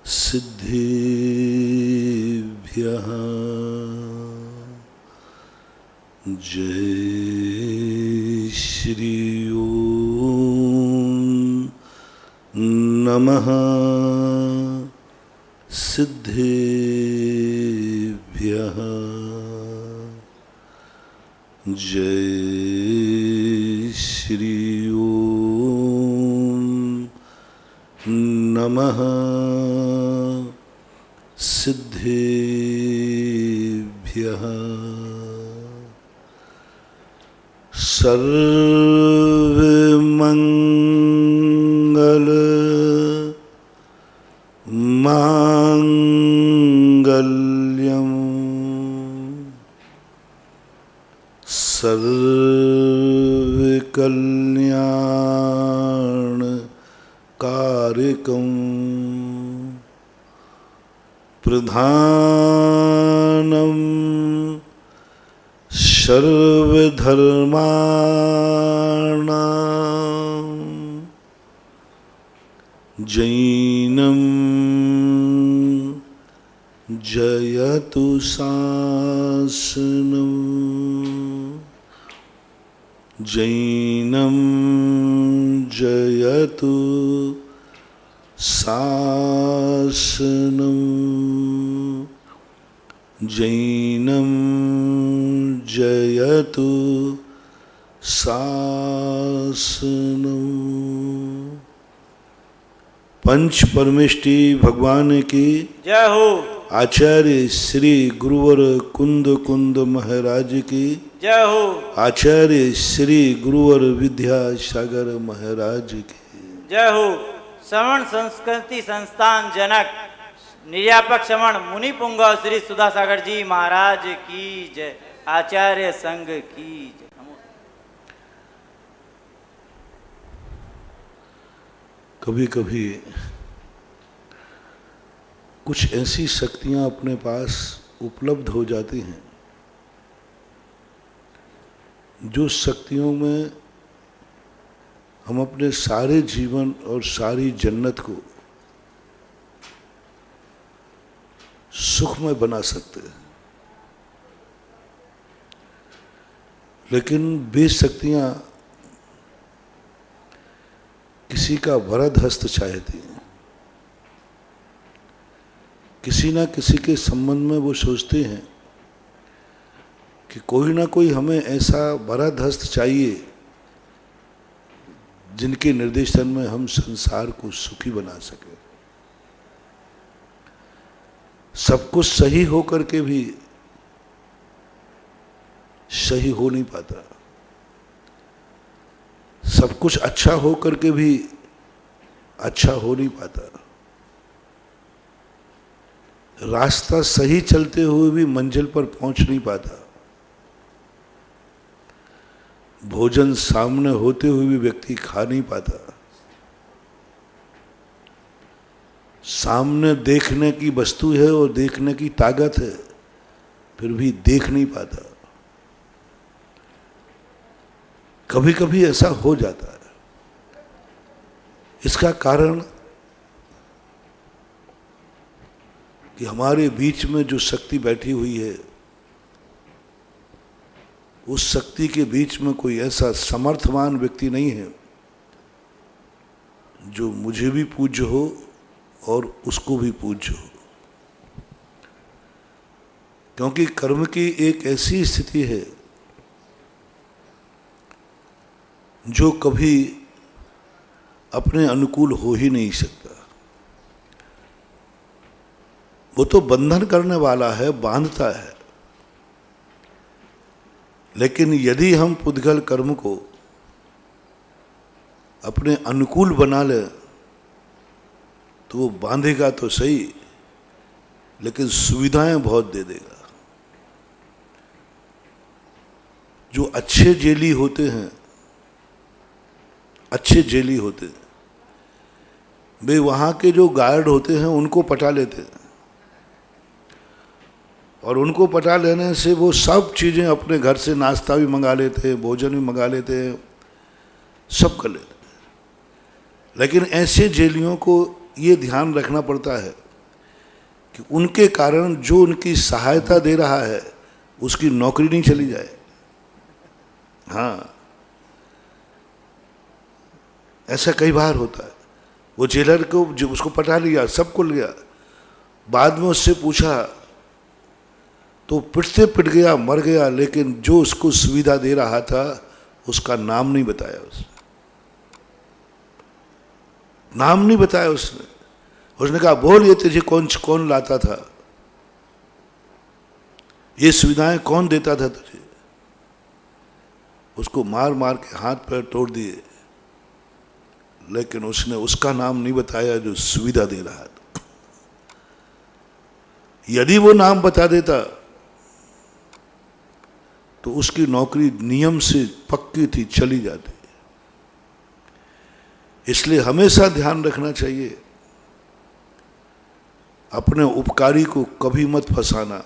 सिद्धिभ्यः जय श्री ओम नमः सिद्धिभ्यः जय श्री ओम नमः सिद्धिभ्यः सर्वमंगल मांगल्यम सर्वकल्याण कारकम प्रधानम सर्वधर्माणां जैनं जयतु शासनं जैनं जयतु शासनं जैनं जयतु शासनम्। पंच परमेष्टि भगवान की जय हो। आचार्य श्री गुरुवर कुंद कुंद महाराज की जय हो। आचार्य श्री गुरुवर विद्यासागर महाराज की जय हो। श्रवण संस्कृति संस्थान जनक निर्यापक श्रवण मुनि पुंगव श्री सुधासागर जी महाराज की जय। आचार्य संघ की जय। कभी कभी कुछ ऐसी शक्तियां अपने पास उपलब्ध हो जाती हैं जो शक्तियों में हम अपने सारे जीवन और सारी जन्नत को सुखमय बना सकते हैं, लेकिन वे शक्तियां किसी का वरद हस्त चाहती हैं। किसी ना किसी के संबंध में वो सोचते हैं कि कोई ना कोई हमें ऐसा वरद हस्त चाहिए जिनके निर्देशन में हम संसार को सुखी बना सके। सब कुछ सही होकर के भी सही हो नहीं पाता, सब कुछ अच्छा होकर के भी अच्छा हो नहीं पाता, रास्ता सही चलते हुए भी मंजिल पर पहुंच नहीं पाता, भोजन सामने होते हुए भी व्यक्ति खा नहीं पाता, सामने देखने की वस्तु है और देखने की ताकत है फिर भी देख नहीं पाता। कभी कभी ऐसा हो जाता है। इसका कारण कि हमारे बीच में जो शक्ति बैठी हुई है उस शक्ति के बीच में कोई ऐसा समर्थवान व्यक्ति नहीं है जो मुझे भी पूज्य हो और उसको भी पूज्य हो। क्योंकि कर्म की एक ऐसी स्थिति है जो कभी अपने अनुकूल हो ही नहीं सकता। वो तो बंधन करने वाला है, बांधता है, लेकिन यदि हम पुद्गल कर्म को अपने अनुकूल बना ले तो वो बांधेगा तो सही, लेकिन सुविधाएं बहुत दे देगा। जो अच्छे जेली होते हैं, अच्छे जेली होते हैं, वे वहाँ के जो गार्ड होते हैं उनको पटा लेते हैं और उनको पटा लेने से वो सब चीज़ें अपने घर से नाश्ता भी मंगा लेते हैं, भोजन भी मंगा लेते हैं, सब कर लेते हैं। लेकिन ऐसे जेलियों को ये ध्यान रखना पड़ता है कि उनके कारण जो उनकी सहायता दे रहा है उसकी नौकरी नहीं चली जाए। हाँ, ऐसा कई बार होता है। वो जेलर को जो उसको पटा लिया, सबको लिया, बाद में उससे पूछा तो पिटते पिट गया, मर गया, लेकिन जो उसको सुविधा दे रहा था उसका नाम नहीं बताया उसने। नाम नहीं बताया उसने। उसने कहा बोल, ये तुझे कौन लाता था, ये सुविधाएं कौन देता था तुझे। उसको मार मार के हाथ पैर तोड़ दिए, लेकिन उसने उसका नाम नहीं बताया जो सुविधा दे रहा था। यदि वो नाम बता देता तो उसकी नौकरी नियम से पक्की थी, चली जाती। इसलिए हमेशा ध्यान रखना चाहिए, अपने उपकारी को कभी मत फंसाना,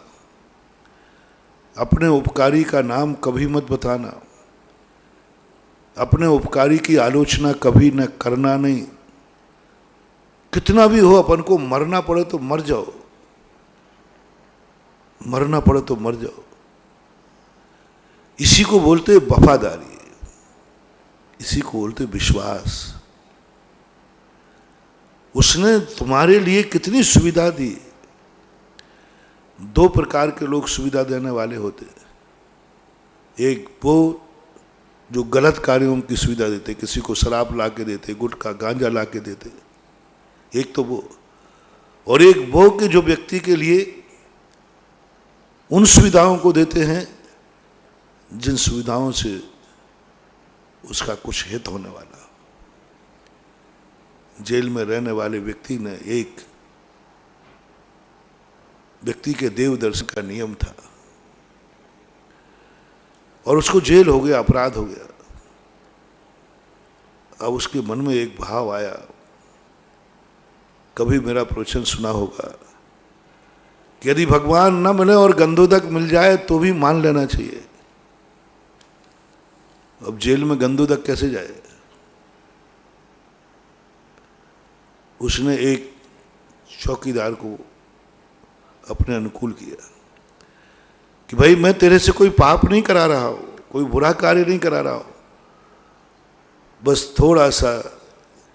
अपने उपकारी का नाम कभी मत बताना, अपने उपकारी की आलोचना कभी न करना नहीं। कितना भी हो, अपन को मरना पड़े तो मर जाओ, मरना पड़े तो मर जाओ। इसी को बोलते वफादारी, इसी को बोलते विश्वास। उसने तुम्हारे लिए कितनी सुविधा दी। दो प्रकार के लोग सुविधा देने वाले होते। एक वो जो गलत कार्यों की सुविधा देते, किसी को शराब ला के देते, गुटखा गांजा ला के देते, एक तो वो। और एक वो कि जो व्यक्ति के लिए उन सुविधाओं को देते हैं जिन सुविधाओं से उसका कुछ हित होने वाला। जेल में रहने वाले व्यक्ति ने, एक व्यक्ति के देव दर्शन का नियम था और उसको जेल हो गया, अपराध हो गया। अब उसके मन में एक भाव आया, कभी मेरा प्रवचन सुना होगा कि यदि भगवान न मिले और गंधोदक मिल जाए तो भी मान लेना चाहिए। अब जेल में गंधोदक कैसे जाए। उसने एक चौकीदार को अपने अनुकूल किया कि भाई मैं तेरे से कोई पाप नहीं करा रहा हूं, कोई बुरा कार्य नहीं करा रहा हूं, बस थोड़ा सा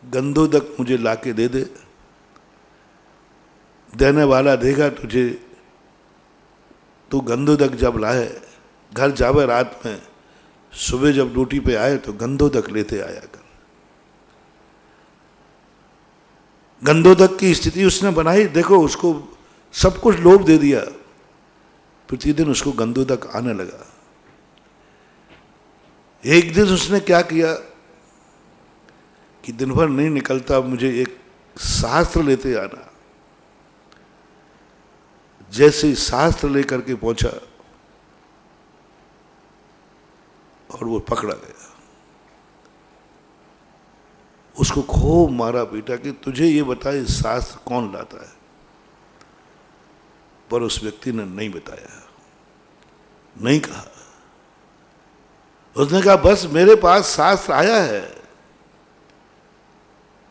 गंधोदक मुझे लाके दे दे, देने वाला देगा तुझे। तू गंधोदक जब लाए, घर जावे रात में, सुबह जब ड्यूटी पे आए तो गंधोदक लेते आया कर। गंधोदक की स्थिति उसने बनाई। देखो, उसको सब कुछ लोभ दे दिया, प्रतिदिन उसको गंधोदक आने लगा। एक दिन उसने क्या किया कि दिन भर नहीं निकलता, मुझे एक शास्त्र लेते आना। जैसे ही शास्त्र लेकर के पहुंचा और वो पकड़ा गया। उसको खूब मारा पीटा कि तुझे ये बता ये शास्त्र कौन लाता है। पर उस व्यक्ति ने नहीं बताया, नहीं कहा। उसने कहा बस मेरे पास शास्त्र आया है।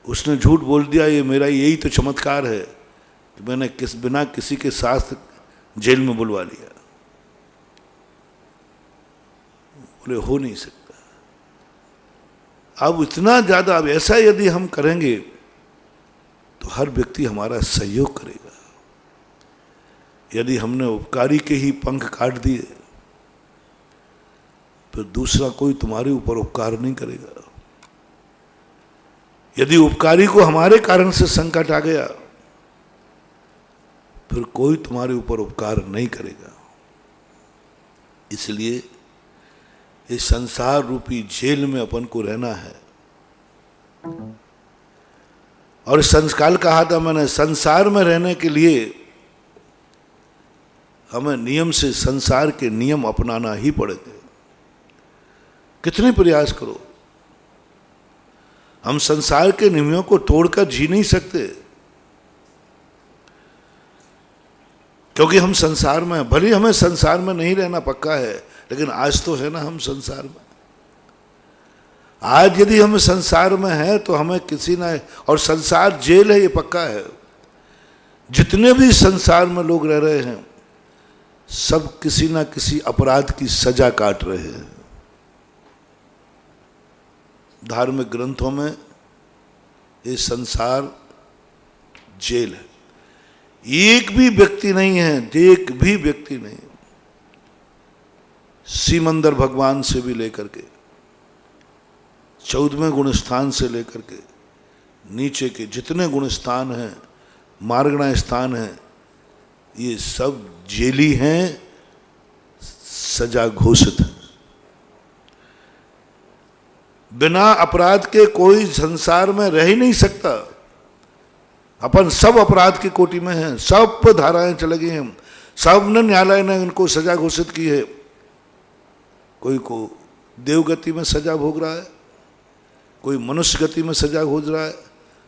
उसने झूठ बोल दिया, ये मेरा यही तो चमत्कार है कि मैंने बिना किसी के शास्त्र जेल में बुलवा लिया। बोले हो नहीं सकता। अब इतना ज्यादा, अब ऐसा यदि हम करेंगे तो हर व्यक्ति हमारा सहयोग करेगा। यदि हमने उपकारी के ही पंख काट दिए तो दूसरा कोई तुम्हारे ऊपर उपकार नहीं करेगा। यदि उपकारी को हमारे कारण से संकट आ गया फिर कोई तुम्हारे ऊपर उपकार नहीं करेगा। इसलिए इस संसार रूपी जेल में अपन को रहना है। और संस्कार कहा था मैंने, संसार में रहने के लिए हमें नियम से संसार के नियम अपनाना ही पड़ेंगे। कितने प्रयास करो, हम संसार के नियमों को तोड़कर जी नहीं सकते, क्योंकि हम संसार में, भले हमें संसार में नहीं रहना पक्का है, लेकिन आज तो है ना हम संसार में। आज यदि हम संसार में हैं तो हमें किसी ना, और संसार जेल है ये पक्का है, जितने भी संसार में लोग रह रहे हैं सब किसी ना किसी अपराध की सजा काट रहे हैं। धार्मिक ग्रंथों में ये संसार जेल है। एक भी व्यक्ति नहीं है, एक भी व्यक्ति नहीं। सीमंदर भगवान से भी लेकर के 14वें गुण स्थान से लेकर के नीचे के जितने गुण स्थान हैं, मार्गणा स्थान हैं, ये सब जेली हैं, सजा घोषित है। बिना अपराध के कोई संसार में रह ही नहीं सकता। अपन सब अपराध की कोटि में हैं, सब पर धाराएं चल गई हैं, सब ने न्यायालय ने उनको सजा घोषित की है। कोई को देवगति में सजा भोग रहा है, कोई मनुष्य गति में सजा भोग रहा है,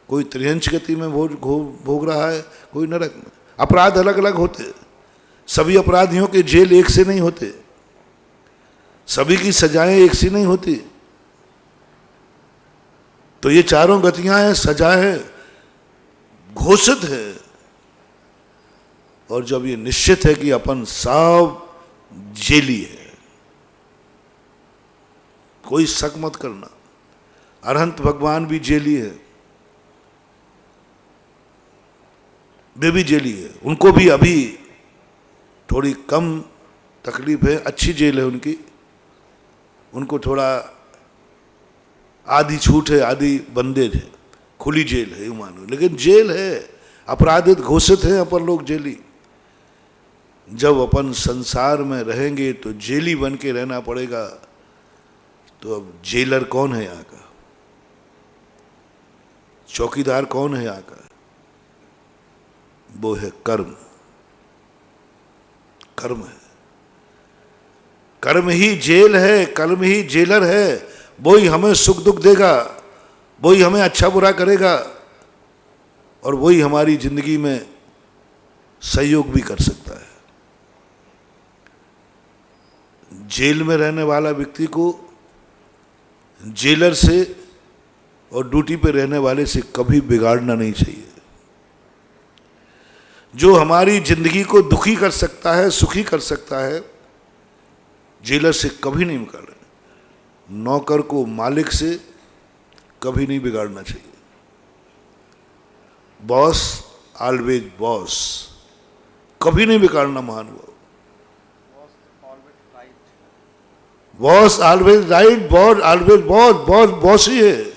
कोई त्रिहंस गति में भोग रहा है, कोई नरक में। अपराध अलग अलग होते, सभी अपराधियों के जेल एक से नहीं होते, सभी की सजाएं एक सी नहीं होती। तो ये चारों गतियां हैं, सजा है, घोषित है। और जब ये निश्चित है कि अपन सब जेली है, कोई शक मत करना। अरहंत भगवान भी जेली है, वे भी जेली है। उनको भी अभी थोड़ी कम तकलीफ है, अच्छी जेल है उनकी, उनको थोड़ा आधी छूट है, आधी बंदेज है, खुली जेल है यूं मानो, लेकिन जेल है, अपराधित घोषित है अपन लोग जेली। जब अपन संसार में रहेंगे तो जेली बन के रहना पड़ेगा। तो अब जेलर कौन है यहाँ का, चौकीदार कौन है यहाँ का? वो है कर्म। कर्म है, कर्म ही जेल है, कर्म ही जेलर है। वो ही हमें सुख दुख देगा, वो ही हमें अच्छा बुरा करेगा, और वही हमारी जिंदगी में सहयोग भी कर सकता है। जेल में रहने वाला व्यक्ति को जेलर से और ड्यूटी पे रहने वाले से कभी बिगाड़ना नहीं चाहिए। जो हमारी जिंदगी को दुखी कर सकता है, सुखी कर सकता है, जेलर से कभी नहीं बिगाड़ना। नौकर को मालिक से कभी नहीं बिगाड़ना चाहिए। बॉस ऑलवेज बॉस, कभी नहीं बिगाड़ना महानुभाव। Boss always right, boss always boss, boss boss ही है।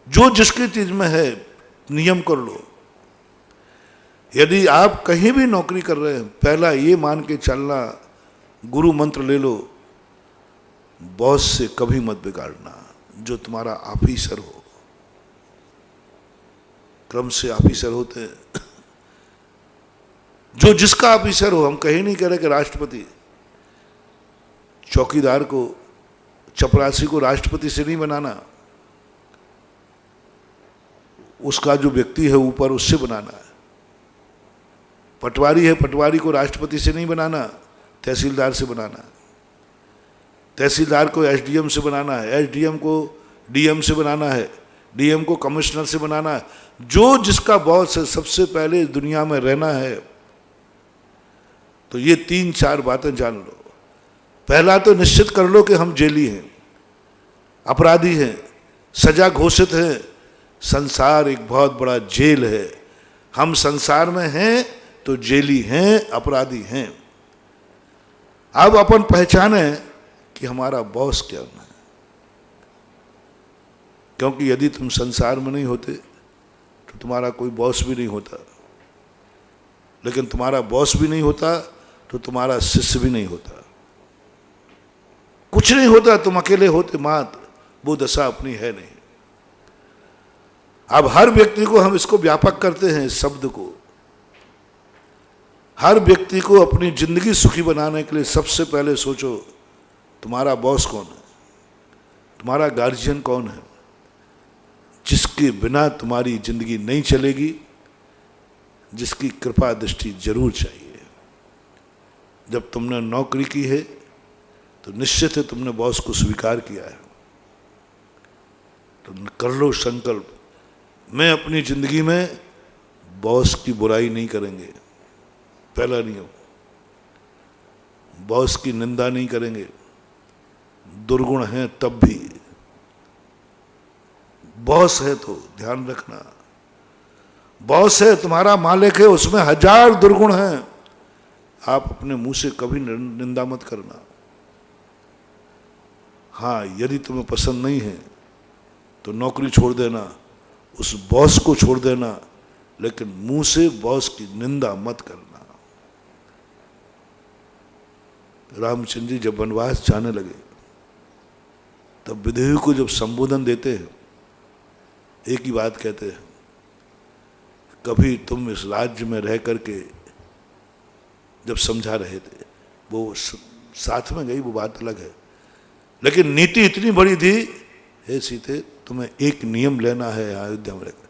जो जिसकी चीज में है नियम कर लो। यदि आप कहीं भी नौकरी कर रहे हैं, पहला ये मान के चलना, गुरु मंत्र ले लो, बॉस से कभी मत बिगाड़ना। जो तुम्हारा ऑफिसर हो, क्रम से ऑफिसर होते हैं, जो जिसका ऑफिसर हो, हम कहीं नहीं कह रहे कि राष्ट्रपति, चौकीदार को, चपरासी को राष्ट्रपति से नहीं बनाना, उसका जो व्यक्ति है ऊपर उससे बनाना है। पटवारी है, पटवारी को राष्ट्रपति से नहीं बनाना, तहसीलदार से बनाना है। तहसीलदार को एसडीएम से बनाना है, एसडीएम को डीएम से बनाना है, डीएम को कमिश्नर से बनाना है। जो जिसका बॉस है, सबसे पहले दुनिया में रहना है तो ये 3-4 बातें जान लो। पहला तो निश्चित कर लो कि हम जेली हैं, अपराधी हैं, सजा घोषित है। संसार एक बहुत बड़ा जेल है। हम संसार में हैं तो जेली हैं, अपराधी हैं। अब अपन पहचाने कि हमारा बॉस क्या है, क्योंकि यदि तुम संसार में नहीं होते तो तुम्हारा कोई बॉस भी नहीं होता, लेकिन तुम्हारा बॉस भी नहीं होता तो तुम्हारा शिष्य भी नहीं होता, कुछ नहीं होता, तुम अकेले होते मात, वो दशा अपनी है नहीं। अब हर व्यक्ति को हम इसको व्यापक करते हैं, इस शब्द को। हर व्यक्ति को अपनी जिंदगी सुखी बनाने के लिए सबसे पहले सोचो, तुम्हारा बॉस कौन है, तुम्हारा गार्जियन कौन है, जिसके बिना तुम्हारी जिंदगी नहीं चलेगी, जिसकी कृपा दृष्टि जरूर चाहिए। जब तुमने नौकरी की है तो निश्चित है तुमने बॉस को स्वीकार किया है, तो कर लो संकल्प, मैं अपनी जिंदगी में बॉस की बुराई नहीं करेंगे, पहला नियम। बॉस की निंदा नहीं करेंगे, दुर्गुण है तब भी। बॉस है तो ध्यान रखना, बॉस है, तुम्हारा मालिक है, उसमें 1000 दुर्गुण हैं, आप अपने मुंह से कभी निंदा मत करना। हाँ, यदि तुम्हें पसंद नहीं है तो नौकरी छोड़ देना, उस बॉस को छोड़ देना, लेकिन मुंह से बॉस की निंदा मत करना। रामचंद्र जी जब वनवास जाने लगे तब विदेही को जब संबोधन देते हैं, एक ही बात कहते हैं, कभी तुम इस राज्य में रह करके, जब समझा रहे थे, वो साथ में गई वो बात अलग है, लेकिन नीति इतनी बड़ी थी, हे सीते तुम्हें एक नियम लेना है अयोध्या में रहकर,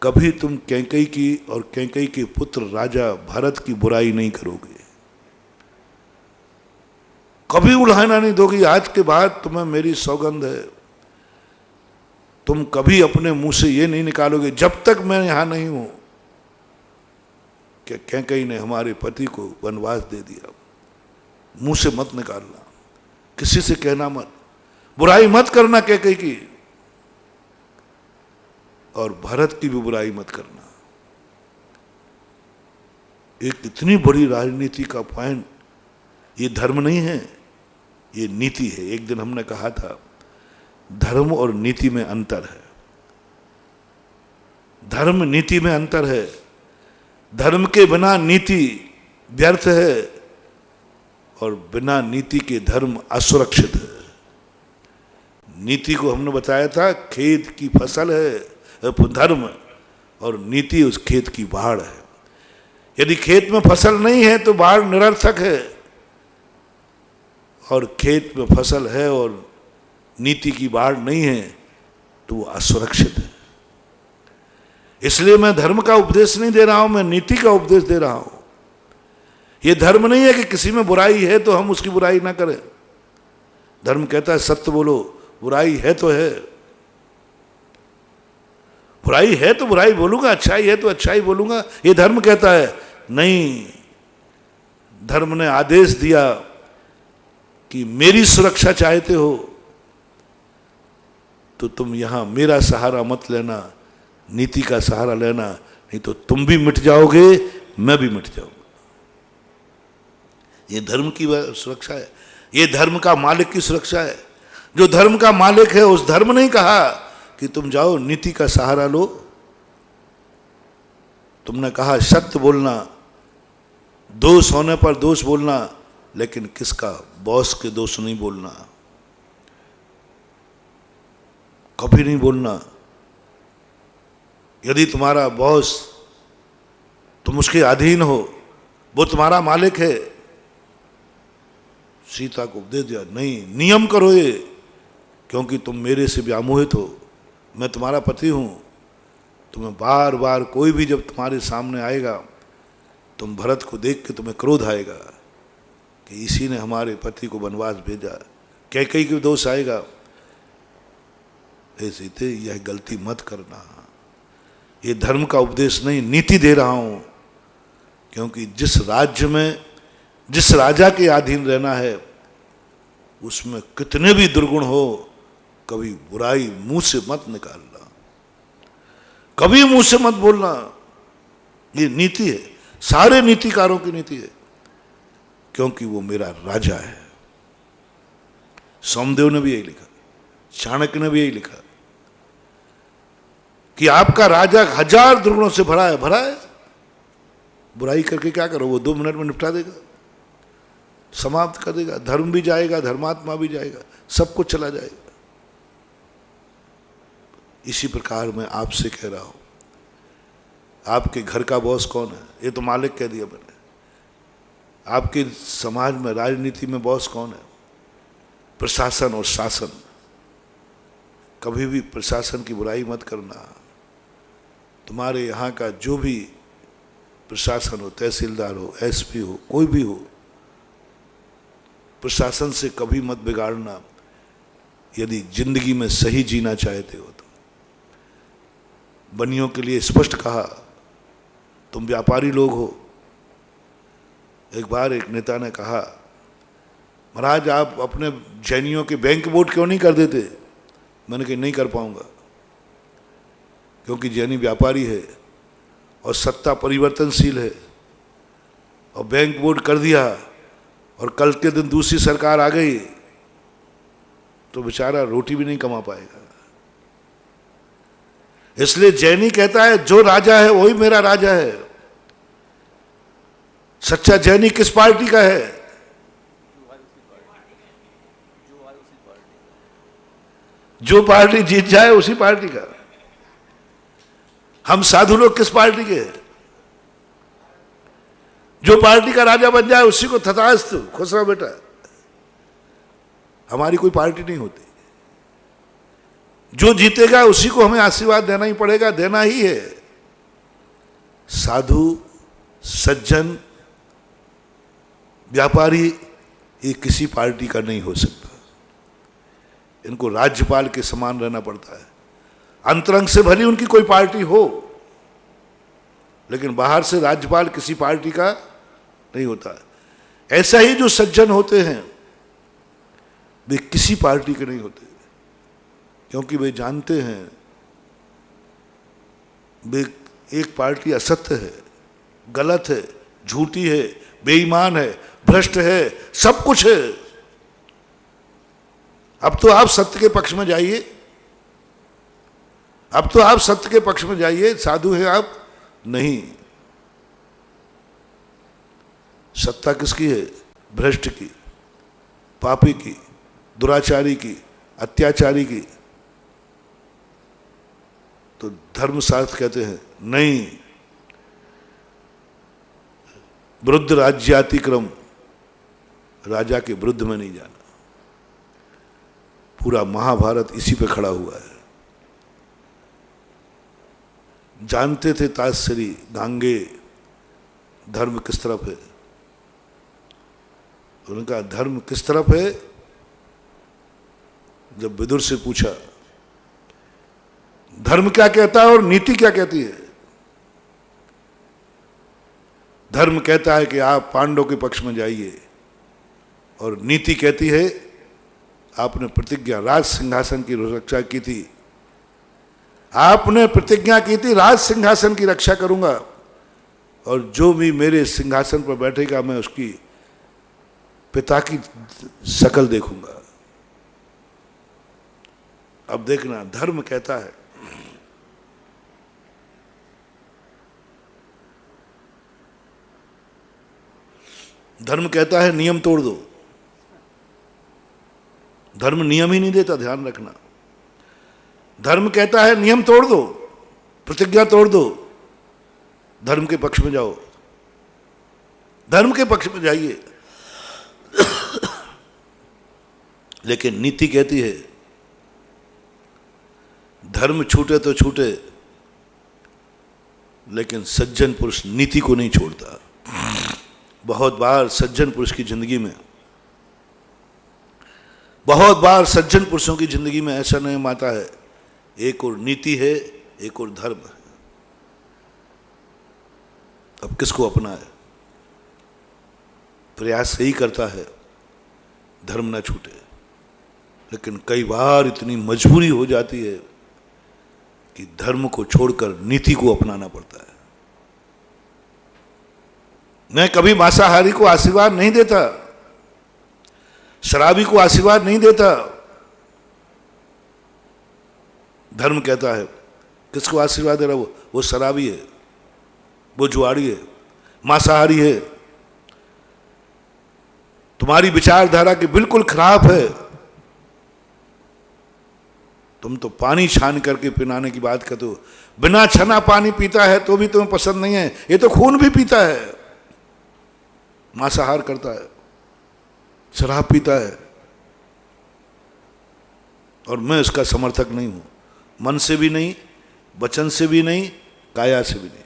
कभी तुम कैकेयी की और कैकेयी के पुत्र राजा भरत की बुराई नहीं करोगे, कभी उल्हाना नहीं दोगी। आज के बाद तुम्हें मेरी सौगंध है, तुम कभी अपने मुंह से ये नहीं निकालोगे जब तक मैं यहां नहीं हूं कि कैकेयी ने हमारे पति को वनवास दे दिया। मुंह से मत निकालना, किसी से कहना मत, बुराई मत करना कैकेयी की, और भरत की भी बुराई मत करना। एक इतनी बड़ी राजनीति का पॉइंट, ये धर्म नहीं है, ये नीति है। एक दिन हमने कहा था धर्म और नीति में अंतर है, धर्म नीति में अंतर है। धर्म के बिना नीति व्यर्थ है और बिना नीति के धर्म असुरक्षित है। नीति को हमने बताया था खेत की फसल है धर्म, और नीति उस खेत की बाढ़ है। यदि खेत में फसल नहीं है तो बाढ़ निरर्थक है, और खेत में फसल है और नीति की बाढ़ नहीं है तो वो असुरक्षित है। इसलिए मैं धर्म का उपदेश नहीं दे रहा हूं, मैं नीति का उपदेश दे रहा हूं। ये धर्म नहीं है कि किसी में बुराई है तो हम उसकी बुराई ना करें। धर्म कहता है सत्य बोलो, बुराई है तो है, बुराई है तो बुराई बोलूंगा, अच्छाई है तो अच्छाई बोलूंगा, ये धर्म कहता है। नहीं, धर्म ने आदेश दिया कि मेरी सुरक्षा चाहते हो तो तुम यहां मेरा सहारा मत लेना, नीति का सहारा लेना, नहीं तो तुम भी मिट जाओगे, मैं भी मिट जाऊंगा। ये धर्म की सुरक्षा है, ये धर्म का मालिक की सुरक्षा है। जो धर्म का मालिक है उस धर्म ने कहा कि तुम जाओ नीति का सहारा लो। तुमने कहा सत्य बोलना, दोष होने पर दोष बोलना, लेकिन किसका, बॉस के दोष नहीं बोलना, कभी नहीं बोलना। यदि तुम्हारा बॉस, तुम उसके अधीन हो, वो तुम्हारा मालिक है, सीता को उपदेश दिया नहीं, नियम करो ये, क्योंकि तुम मेरे से व्यामोहित हो, मैं तुम्हारा पति हूं। तुम्हें बार बार कोई भी जब तुम्हारे सामने आएगा, तुम भरत को देख के तुम्हें क्रोध आएगा कि इसी ने हमारे पति को वनवास भेजा, कैकेयी के दोष आएगा। हे सीते, यह गलती मत करना। ये धर्म का उपदेश नहीं, नीति दे रहा हूं, क्योंकि जिस राज्य में जिस राजा के अधीन रहना है उसमें कितने भी दुर्गुण हो, कभी बुराई मुंह से मत निकालना, कभी मुंह से मत बोलना। ये नीति है, सारे नीतिकारों की नीति है, क्योंकि वो मेरा राजा है। सोमदेव ने भी यही लिखा, चाणक्य ने भी यही लिखा कि आपका राजा 1000 दुर्गुणों से भरा है। भरा है, बुराई करके क्या करो, वो 2 मिनट में निपटा देगा, समाप्त कर देगा। धर्म भी जाएगा, धर्मात्मा भी जाएगा, सब कुछ चला जाएगा। इसी प्रकार मैं आपसे कह रहा हूं, आपके घर का बॉस कौन है? ये तो मालिक कह दिया मैंने। आपके समाज में, राजनीति में बॉस कौन है? प्रशासन और शासन। कभी भी प्रशासन की बुराई मत करना। तुम्हारे यहाँ का जो भी प्रशासन हो, तहसीलदार हो, एसपी हो, कोई भी हो, प्रशासन से कभी मत बिगाड़ना यदि जिंदगी में सही जीना चाहते हो तो। बनियों के लिए स्पष्ट कहा तुम व्यापारी लोग हो। एक बार एक नेता ने कहा, महाराज आप अपने जैनियों के बैंक वोट क्यों नहीं कर देते? मैंने कहा नहीं कर पाऊंगा, क्योंकि जैनी व्यापारी है और सत्ता परिवर्तनशील है, और बैंक वोट कर दिया और कल के दिन दूसरी सरकार आ गई तो बेचारा रोटी भी नहीं कमा पाएगा। इसलिए जैनी कहता है जो राजा है वही मेरा राजा है। सच्चा जैनी किस पार्टी का है? जो पार्टी जीत जाए उसी पार्टी का। हम साधु लोग किस पार्टी के हैं? जो पार्टी का राजा बन जाए उसी को तथास्तु, खुश रहो बेटा। हमारी कोई पार्टी नहीं होती। जो जीतेगा उसी को हमें आशीर्वाद देना ही पड़ेगा, देना ही है। साधु, सज्जन, व्यापारी ये किसी पार्टी का नहीं हो सकता। इनको राज्यपाल के समान रहना पड़ता है। अंतरंग से भली उनकी कोई पार्टी हो, लेकिन बाहर से राज्यपाल किसी पार्टी का नहीं होता। ऐसा ही जो सज्जन होते हैं वे किसी पार्टी के नहीं होते, क्योंकि वे जानते हैं वे एक पार्टी असत्य है, गलत है, झूठी है, बेईमान है, भ्रष्ट है, सब कुछ है। अब तो आप सत्य के पक्ष में जाइए, अब तो आप सत्य के पक्ष में जाइए। साधु हैं आप? नहीं। सत्ता किसकी है? भ्रष्ट की, पापी की, दुराचारी की, अत्याचारी की। तो धर्मशास्त्र कहते हैं नहीं, वृद्ध राज्यातिक्रम, राजा के विरुद्ध में नहीं जाना। पूरा महाभारत इसी पे खड़ा हुआ है। जानते थे ताजश्री गांगे धर्म किस तरफ है। उन्होंने कहा धर्म किस तरफ है? जब विदुर से पूछा धर्म क्या कहता है और नीति क्या कहती है? धर्म कहता है कि आप पांडवों के पक्ष में जाइए, और नीति कहती है आपने प्रतिज्ञा, राज सिंहासन की रक्षा की थी, आपने प्रतिज्ञा की थी राज सिंहासन की रक्षा करूंगा, और जो भी मेरे सिंहासन पर बैठेगा मैं उसकी पिता की शकल देखूंगा। अब देखना, धर्म कहता है धर्म कहता है नियम तोड़ दो। धर्म नियम ही नहीं देता, ध्यान रखना। धर्म कहता है नियम तोड़ दो, प्रतिज्ञा तोड़ दो, धर्म के पक्ष में जाओ, धर्म के पक्ष में जाइए। लेकिन नीति कहती है धर्म छूटे तो छूटे, लेकिन सज्जन पुरुष नीति को नहीं छोड़ता। बहुत बार सज्जन पुरुष की जिंदगी में, बहुत बार सज्जन पुरुषों की जिंदगी में ऐसा नियम आता है, एक और नीति है, एक और धर्म है। अब किसको अपना है? प्रयास यही करता है धर्म ना छूटे, लेकिन कई बार इतनी मजबूरी हो जाती है कि धर्म को छोड़कर नीति को अपनाना पड़ता है। मैं कभी मांसाहारी को आशीर्वाद नहीं देता, शराबी को आशीर्वाद नहीं देता। धर्म कहता है किसको आशीर्वाद दे रहा? वो शराबी है, वो जुआड़ी है, मांसाहारी है, तुम्हारी विचारधारा की बिल्कुल खराब है। तुम तो पानी छान करके पिलाने की बात करते हो, बिना छना पानी पीता है तो भी तुम्हें पसंद नहीं है। ये तो खून भी पीता है, मांसाहार करता है, शराब पीता है, और मैं इसका समर्थक नहीं हूं। मन से भी नहीं, वचन से भी नहीं, काया से भी नहीं,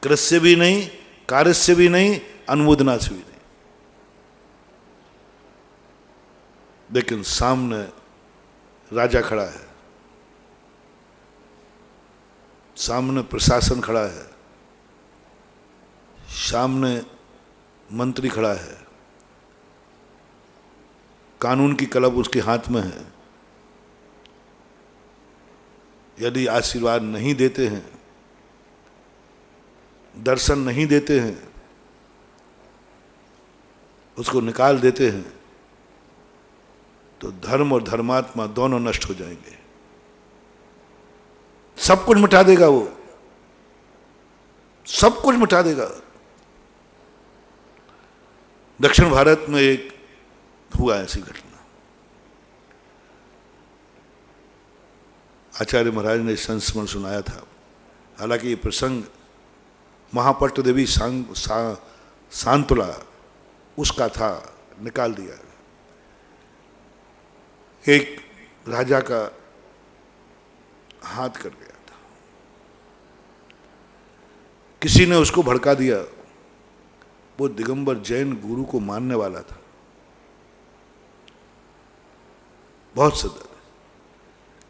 कृत से भी नहीं, कार्य से भी नहीं, अनुमोदना से भी नहीं। लेकिन सामने राजा खड़ा है, सामने प्रशासन खड़ा है, सामने मंत्री खड़ा है, कानून की कलम उसके हाथ में है, यदि आशीर्वाद नहीं देते हैं, दर्शन नहीं देते हैं, उसको निकाल देते हैं, तो धर्म और धर्मात्मा दोनों नष्ट हो जाएंगे। सब कुछ मिटा देगा वो, सब कुछ मिटा देगा। दक्षिण भारत में एक हुआ ऐसी घटना। आचार्य महाराज ने संस्मरण सुनाया था। हालांकि ये प्रसंग महापट्ट देवी सांतुला उसका था, निकाल दिया। एक राजा का हाथ कट गया था, किसी ने उसको भड़का दिया। वो दिगंबर जैन गुरु को मानने वाला था, बहुत सदर।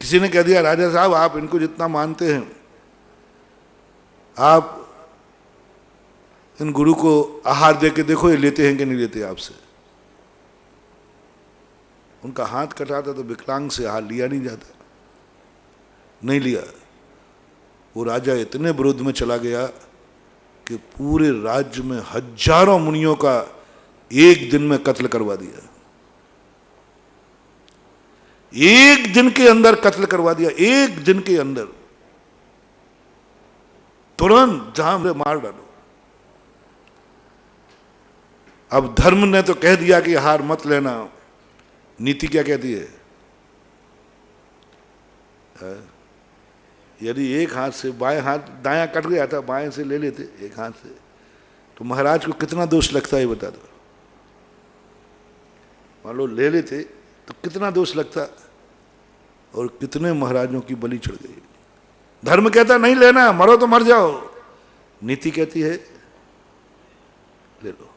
किसी ने कह दिया, राजा साहब आप इनको जितना मानते हैं, आप इन गुरु को आहार दे के देखो ये लेते हैं कि नहीं लेते आपसे। उनका हाथ कटा था तो विकलांग से आहार लिया नहीं जाता, नहीं लिया। वो राजा इतने विरोध में चला गया कि पूरे राज्य में हजारों मुनियों का एक दिन में कत्ल करवा दिया। एक दिन के अंदर कत्ल करवा दिया, एक दिन के अंदर, तुरंत जहां में मार डालो। अब धर्म ने तो कह दिया कि हार मत लेना, नीति क्या कहती है? यदि एक हाथ से बाएं हाथ, दायां कट गया था, बाएं से ले लेते एक हाथ से, तो महाराज को कितना दोष लगता है बता दो। मान लो ले लेते तो कितना दोष लगता, और कितने महाराजों की बलि चढ़ गई। धर्म कहता नहीं लेना, मरो तो मर जाओ, नीति कहती है ले लो।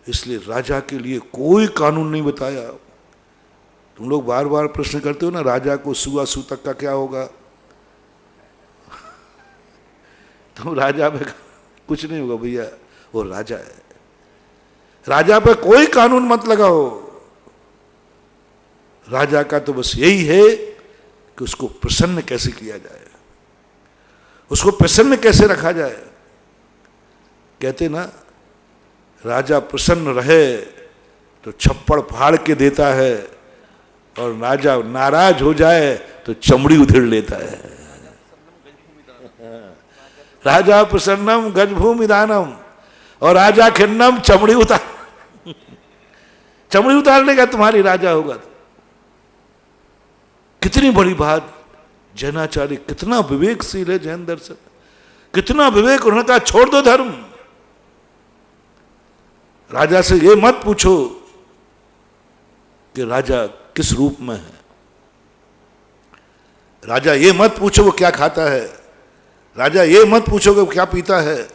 इसलिए राजा के लिए कोई कानून नहीं बताया। तुम लोग बार बार प्रश्न करते हो ना, राजा को सुआ सूतक का क्या होगा? तो राजा पे कुछ नहीं होगा भैया, वो राजा है। राजा पे कोई कानून मत लगाओ। राजा का तो बस यही है कि उसको प्रसन्न कैसे किया जाए, उसको प्रसन्न कैसे रखा जाए। कहते ना, राजा प्रसन्न रहे तो छप्पड़ फाड़ के देता है, और राजा नाराज हो जाए तो चमड़ी उधेड़ लेता है। राजा प्रसन्नम गजभूमि दानम, और राजा खिन्नम चमड़ी चमड़ी उतार लेगा तुम्हारी राजा होगा। कितनी बड़ी बात। जैनाचार्य कितना विवेकशील है, जैन दर्शन कितना विवेक। उन्होंने कहा छोड़ दो धर्म, राजा से ये मत पूछो कि राजा किस रूप में है, राजा ये मत पूछो वो क्या खाता है, राजा ये मत पूछो कि वो क्या पीता है,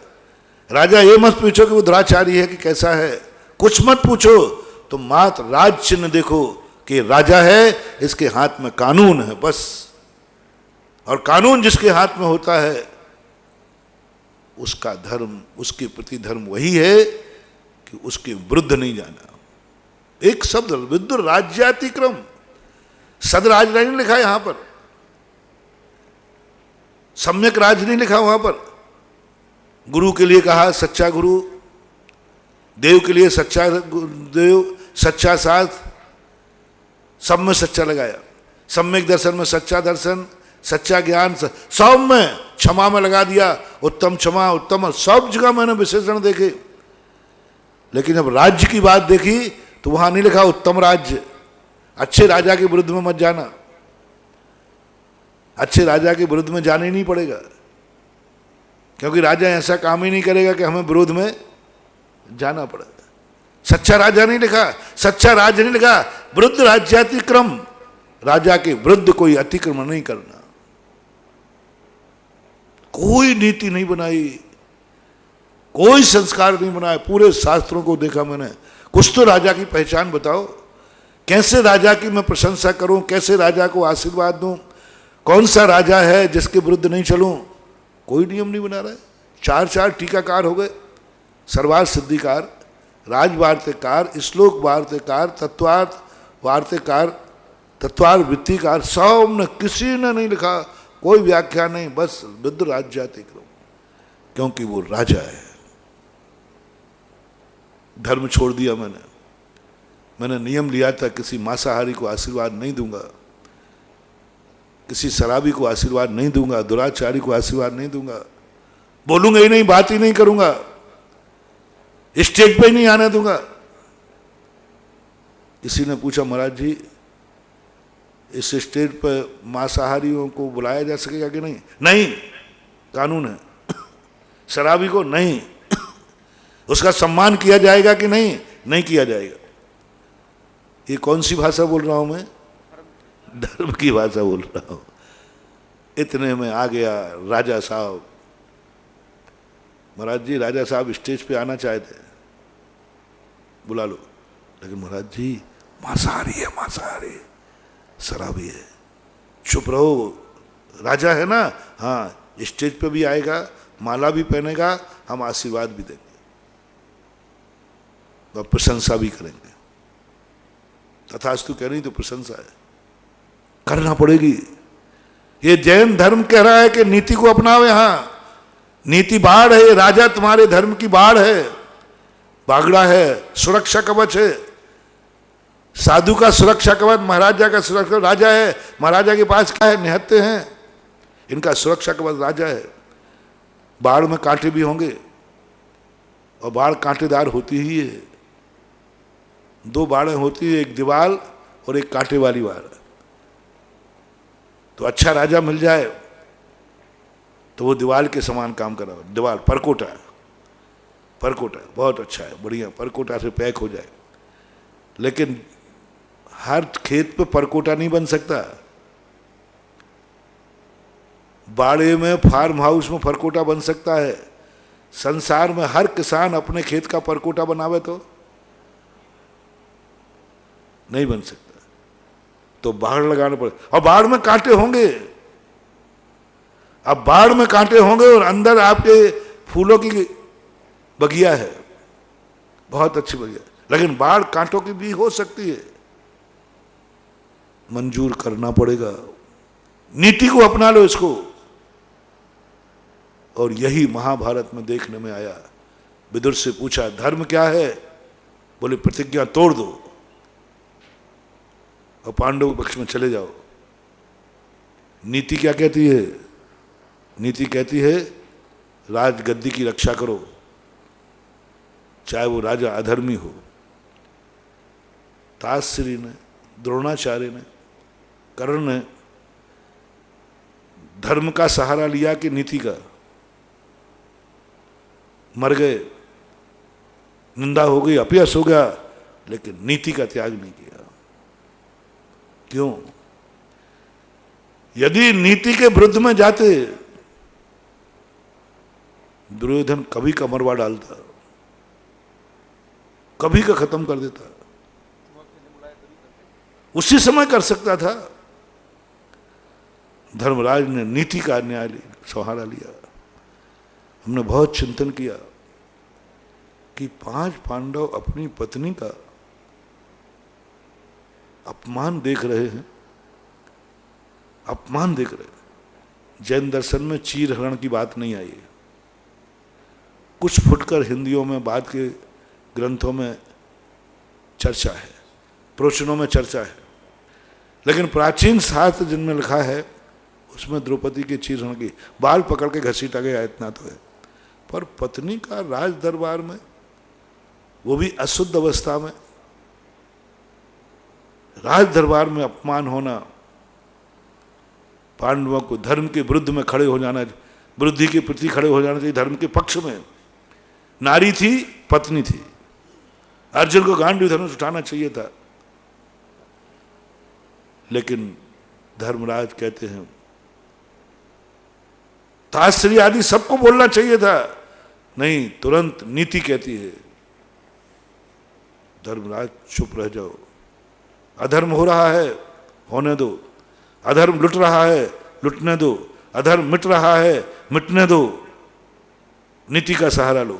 राजा ये मत पूछो कि वो दुराचारी है कि कैसा है, कुछ मत पूछो। तो मात्र राज चिन्ह देखो कि राजा है, इसके हाथ में कानून है बस। और कानून जिसके हाथ में होता है उसका धर्म, उसके प्रति धर्म वही है कि उसके विरुद्ध नहीं जाना। एक शब्द विदुर राज्यातिक्रम, सदराज नहीं लिखा यहां पर, सम्यक राज नहीं लिखा वहां पर। गुरु के लिए कहा सच्चा गुरु, देव के लिए सच्चा देव, सच्चा साथ, सब में सच्चा लगाया। सम्यक दर्शन में सच्चा दर्शन, सच्चा ज्ञान, सब में, क्षमा में लगा दिया, उत्तम क्षमा, उत्तम, सब जगह मैंने विशेषण देखे। लेकिन जब राज्य की बात देखी तो वहां नहीं लिखा उत्तम राज्य। अच्छे राजा के विरुद्ध में मत जाना, अच्छे राजा के विरुद्ध में जाना ही नहीं पड़ेगा, क्योंकि राजा ऐसा काम ही नहीं करेगा कि हमें विरोध में जाना पड़ेगा। सच्चा राजा नहीं लिखा, सच्चा राज्य नहीं लिखा, विरुद्ध राज्यातिक्रम, राजा के विरुद्ध कोई अतिक्रमण नहीं करना। कोई नीति नहीं बनाई, कोई संस्कार नहीं बनाया। पूरे शास्त्रों को देखा मैंने, कुछ तो राजा की पहचान बताओ, कैसे राजा की मैं प्रशंसा करूं, कैसे राजा को आशीर्वाद दूं, कौन सा राजा है जिसके विरुद्ध नहीं चलूं। कोई नियम नहीं बना रहा है। चार चार टीकाकार हो गए, सर्वार्थ सिद्धिकार, राजवार्तिकार, श्लोक वार्तिकार, तत्वार्थ वार्तिकार, तत्वार्थ वृत्तिकार, सब ने किसी ने नहीं लिखा, कोई व्याख्या नहीं, बस विद्ध राज्याति क्रम, क्योंकि वो राजा है। धर्म छोड़ दिया मैंने नियम लिया था किसी मांसाहारी को आशीर्वाद नहीं दूंगा, किसी शराबी को आशीर्वाद नहीं दूंगा, दुराचारी को आशीर्वाद नहीं दूंगा, बोलूंगा ही नहीं, बात ही नहीं करूंगा, स्टेज पे ही नहीं आने दूंगा। किसी ने पूछा महाराज जी इस स्टेज पर मांसाहारियों को बुलाया जा सकेगा कि नहीं? नहीं, कानून है। शराबी को नहीं। उसका सम्मान किया जाएगा कि नहीं? नहीं किया जाएगा। ये कौन सी भाषा बोल रहा हूं मैं? धर्म की भाषा बोल रहा हूं। इतने में आ गया राजा साहब। महाराज जी राजा साहब स्टेज पे आना चाहते हैं, बुला लो। लेकिन महाराज जी मांसाहारी है, मांसाहारी, शराबी है। चुप रहो, राजा है ना। हाँ, स्टेज पे भी आएगा, माला भी पहनेगा, हम आशीर्वाद भी देंगे और प्रशंसा भी करेंगे। तथास्तु कह रही तो प्रशंसा है, करना पड़ेगी। ये जैन धर्म कह रहा है कि नीति को अपनाओ। यहां नीति बाढ़ है, राजा तुम्हारे धर्म की बाढ़ है, बागड़ा है, सुरक्षा कवच है। साधु का सुरक्षा कवच, महाराजा का सुरक्षा, राजा है। महाराजा के पास क्या है? निहत्थे हैं। इनका सुरक्षा कवच राजा है। बाढ़ में कांटे भी होंगे और बाढ़ कांटेदार होती ही है। दो बाढ़ें होती है, एक दीवार और एक कांटे वाली बाढ़। तो अच्छा राजा मिल जाए तो वो दीवार के समान काम करा। दीवार परकोटा, परकोटा बहुत अच्छा है, बढ़िया, परकोटा से पैक हो जाए। लेकिन हर खेत पे परकोटा नहीं बन सकता। बाड़े में, फार्म हाउस में परकोटा बन सकता है। संसार में हर किसान अपने खेत का परकोटा बनावे तो नहीं बन सकता। तो बाढ़ लगाना पड़े, और बाढ़ में कांटे होंगे। अब बाढ़ में कांटे होंगे और अंदर आपके फूलों की बगिया है, बहुत अच्छी बगिया, लेकिन बाढ़ कांटों की भी हो सकती है। मंजूर करना पड़ेगा। नीति को अपना लो इसको। और यही महाभारत में देखने में आया। विदुर से पूछा धर्म क्या है? बोले प्रतिज्ञा तोड़ दो और पांडव पक्ष में चले जाओ। नीति क्या कहती है? नीति कहती है राजगद्दी की रक्षा करो, चाहे वो राजा अधर्मी हो। ताश्री ने, द्रोणाचार्य ने, कर्ण ने धर्म का सहारा लिया कि नीति का? मर गए, निंदा हो गई, अपयश हो गया, लेकिन नीति का त्याग नहीं किया। क्यों? यदि नीति के विरुद्ध में जाते दुर्योधन कभी का मरवा डालता, कभी का खत्म कर देता। उसी समय कर सकता था। धर्मराज ने नीति का न्याय सहारा लिया। हमने बहुत चिंतन किया कि 5 पांडव अपनी पत्नी का अपमान देख रहे हैं, अपमान देख रहे हैं। जैन दर्शन में चीर हरण की बात नहीं आई है। कुछ फुटकर हिंदियों में, बाद के ग्रंथों में चर्चा है, प्रवचनों में चर्चा है, लेकिन प्राचीन शास्त्र जिनमें लिखा है उसमें द्रौपदी के चीर हरण की, बाल पकड़ के घसीटा गया, इतना तो है। पर पत्नी का राज दरबार में, वो भी अशुद्ध अवस्था में, राज दरबार में अपमान होना, पांडवों को धर्म के विरुद्ध में खड़े हो जाना, विरुद्धि के प्रति खड़े हो जाना चाहिए, धर्म के पक्ष में। नारी थी, पत्नी थी। अर्जुन को गांडीव धनुष उठाना चाहिए था, लेकिन धर्मराज कहते हैं ताश्री आदि सबको बोलना चाहिए था, नहीं, तुरंत नीति कहती है धर्मराज चुप रह जाओ। अधर्म हो रहा है, होने दो। अधर्म लुट रहा है, लुटने दो। अधर्म मिट रहा है, मिटने दो। नीति का सहारा लो।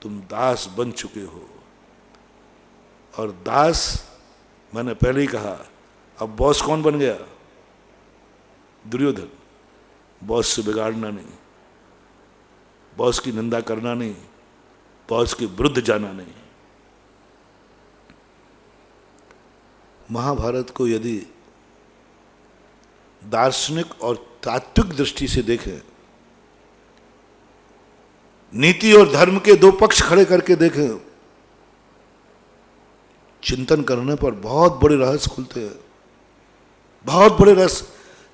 तुम दास बन चुके हो। और दास, मैंने पहले ही कहा, अब बॉस कौन बन गया? दुर्योधन। बॉस से बिगाड़ना नहीं, बॉस की निंदा करना नहीं, बॉस के विरुद्ध जाना नहीं। महाभारत को यदि दार्शनिक और तात्विक दृष्टि से देखें, नीति और धर्म के दो पक्ष खड़े करके देखें, चिंतन करने पर बहुत बड़े रहस्य खुलते हैं, बहुत बड़े रहस्य।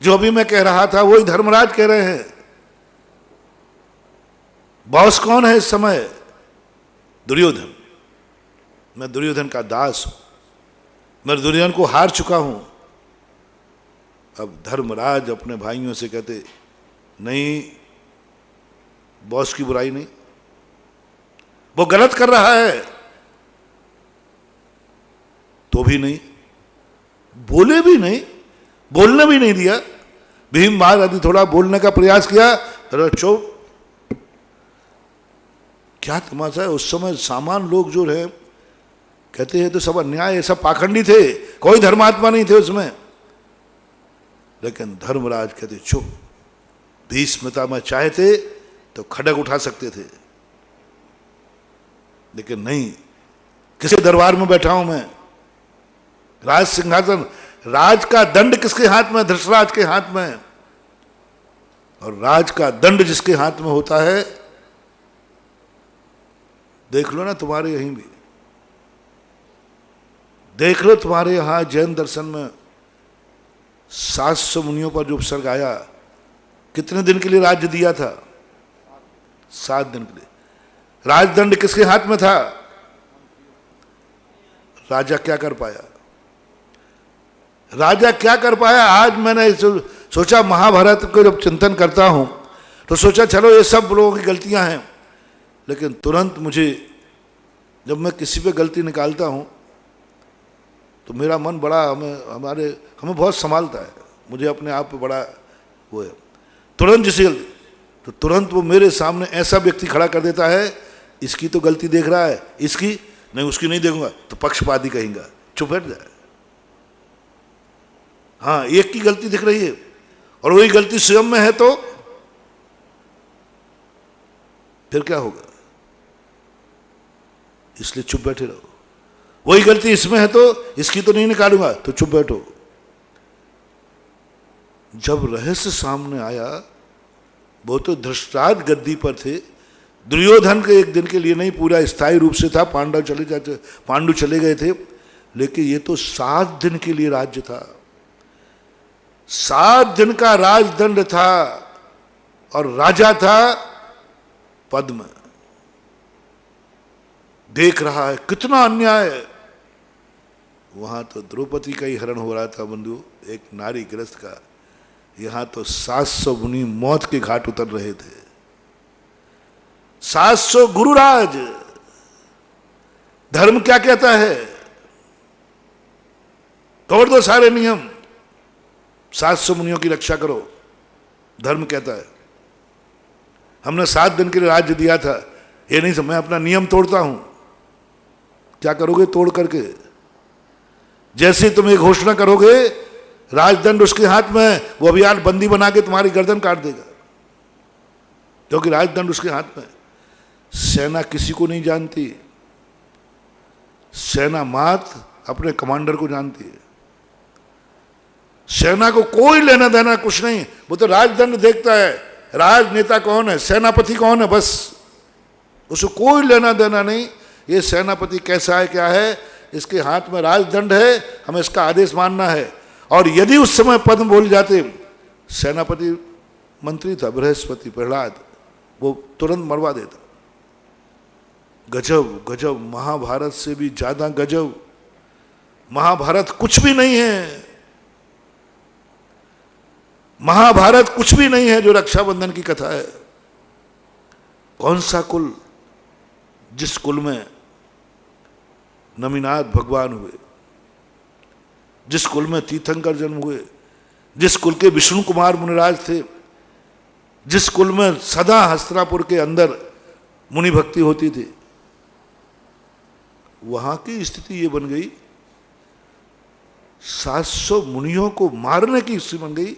जो अभी मैं कह रहा था वही धर्मराज कह रहे हैं। बॉस कौन है इस समय? दुर्योधन। मैं दुर्योधन का दास हूं, मैं दुर्योधन को हार चुका हूं। अब धर्मराज अपने भाइयों से कहते, नहीं, बॉस की बुराई नहीं, वो गलत कर रहा है, तो भी नहीं, बोले भी नहीं, बोलने भी नहीं दिया। भीम महाराज आदि थोड़ा बोलने का प्रयास किया, अरे चुप। क्या तमाशा है। उस समय सामान्य लोग जो है कहते हैं तो सब अन्याय है, सब पाखंडी थे, कोई धर्मात्मा नहीं थे उसमें। लेकिन धर्मराज कहते चुप। भीष्मता में चाहते तो खड़ग उठा सकते थे, लेकिन नहीं। किसके दरबार में बैठा हूं मैं? राज सिंहासन, राज का दंड किसके हाथ में? धृतराज के हाथ में। और राज का दंड जिसके हाथ में होता है, देख लो ना, तुम्हारे यहीं भी देख लो, तुम्हारे यहां जैन दर्शन में 700 मुनियों पर जो उपसर्ग आया, कितने दिन के लिए राज्य दिया था? 7 दिन के लिए। राजदंड किसके हाथ में था? राजा क्या कर पाया? राजा क्या कर पाया? आज मैंने सोचा, महाभारत को जब चिंतन करता हूं तो सोचा चलो ये सब लोगों की गलतियां हैं, लेकिन तुरंत मुझे, जब मैं किसी पे गलती निकालता हूं तो मेरा मन बड़ा हमें बहुत संभालता है। मुझे अपने आप पे बड़ा वो है। तुरंत जिसे गलती, तो तुरंत वो मेरे सामने ऐसा व्यक्ति खड़ा कर देता है, इसकी तो गलती देख रहा है, इसकी नहीं, उसकी नहीं देखूंगा, तो पक्षपाती कहेंगा, चुप बैठ जाए। हाँ, एक की गलती दिख रही है और वही गलती स्वयं में है, तो फिर क्या होगा? इसलिए चुप बैठे रहो। वही गलती इसमें है तो इसकी तो नहीं निकालूंगा, तो चुप बैठो। जब रहस्य सामने आया, वो तो धृतराष्ट्र गद्दी पर थे, दुर्योधन के एक दिन के लिए नहीं, पूरा स्थायी रूप से था। पांडु चले गए थे, लेकिन ये तो 7 दिन के लिए राज्य था। 7 दिन का राजदंड था और राजा था पद्म। देख रहा है कितना अन्याय है। वहां तो द्रौपदी का ही हरण हो रहा था बंधु, एक नारी ग्रस्त का। यहां तो 700 मुनि मौत के घाट उतर रहे थे। 700 गुरुराज। धर्म क्या कहता है? तोड़ दो सारे नियम, 700 मुनियों की रक्षा करो, धर्म कहता है। हमने 7 दिन के लिए राज्य दिया था, ये नहीं, मैं अपना नियम तोड़ता हूं। क्या करोगे तोड़ करके? जैसे तुम एक घोषणा करोगे, राजदंड उसके हाथ में, वो अभियान बंदी बना के तुम्हारी गर्दन काट देगा, क्योंकि राजदंड उसके हाथ में। सेना किसी को नहीं जानती, सेना मात अपने कमांडर को जानती है। सेना को कोई लेना देना कुछ नहीं, वो तो राजदंड देखता है। राजनेता कौन है, सेनापति कौन है, बस उसको कोई लेना देना नहीं। ये सेनापति कैसा है, क्या है, इसके हाथ में राजदंड है, हमें इसका आदेश मानना है। और यदि उस समय पद्म बोल जाते, सेनापति मंत्री था बृहस्पति प्रहलाद, वो तुरंत मरवा देता। गजब गजब, महाभारत से भी ज्यादा गजब। महाभारत कुछ भी नहीं है, महाभारत कुछ भी नहीं है जो रक्षाबंधन की कथा है। कौन सा कुल, जिस कुल में नमिनाथ भगवान हुए, जिस कुल में तीर्थंकर जन्म हुए, जिस कुल के विष्णु कुमार मुनिराज थे, जिस कुल में सदा हस्तिनापुर के अंदर मुनि भक्ति होती थी, वहां की स्थिति ये बन गई, 700 मुनियों को मारने की स्थिति बन गई,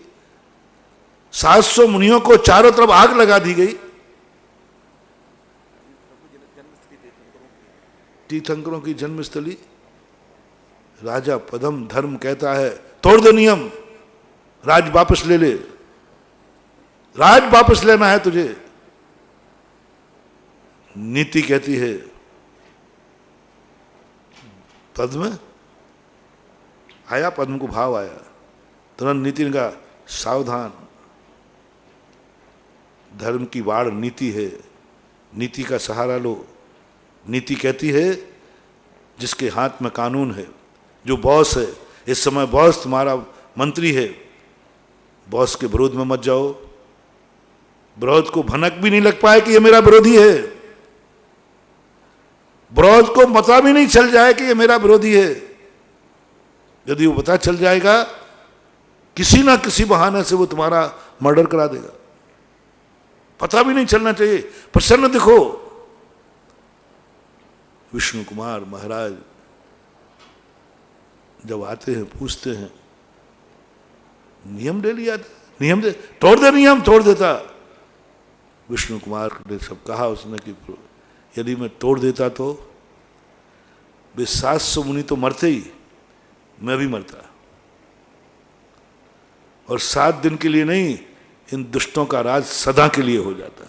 700 मुनियों को चारों तरफ आग लगा दी गई। तीर्थंकरों की जन्मस्थली। राजा पद्म धर्म कहता है तोड़ दे नियम, राज वापस ले ले, राज वापस लेना है तुझे। नीति कहती है, पद्म आया, पद्म को भाव आया, तुरंत नीति ने कहा सावधान, धर्म की वाड़ नीति है, नीति का सहारा लो। नीति कहती है जिसके हाथ में कानून है, जो बॉस है, इस समय बॉस तुम्हारा मंत्री है, बॉस के विरोध में मत जाओ, विरोध को भनक भी नहीं लग पाए कि ये मेरा विरोधी है, विरोध को पता भी नहीं चल जाए कि ये मेरा विरोधी है। यदि वो पता चल जाएगा, किसी ना किसी बहाने से वो तुम्हारा मर्डर करा देगा। पता भी नहीं चलना चाहिए। प्रसन्न दिखो। विष्णु कुमार महाराज जब आते हैं पूछते हैं, नियम ले लिया था, नियम दे, तोड़ दे, नियम तोड़ देता। विष्णु कुमार ने सब कहा उसने कि यदि मैं तोड़ देता तो वे 700 मुनि तो मरते ही, मैं भी मरता, और 7 दिन के लिए नहीं, इन दुष्टों का राज सदा के लिए हो जाता।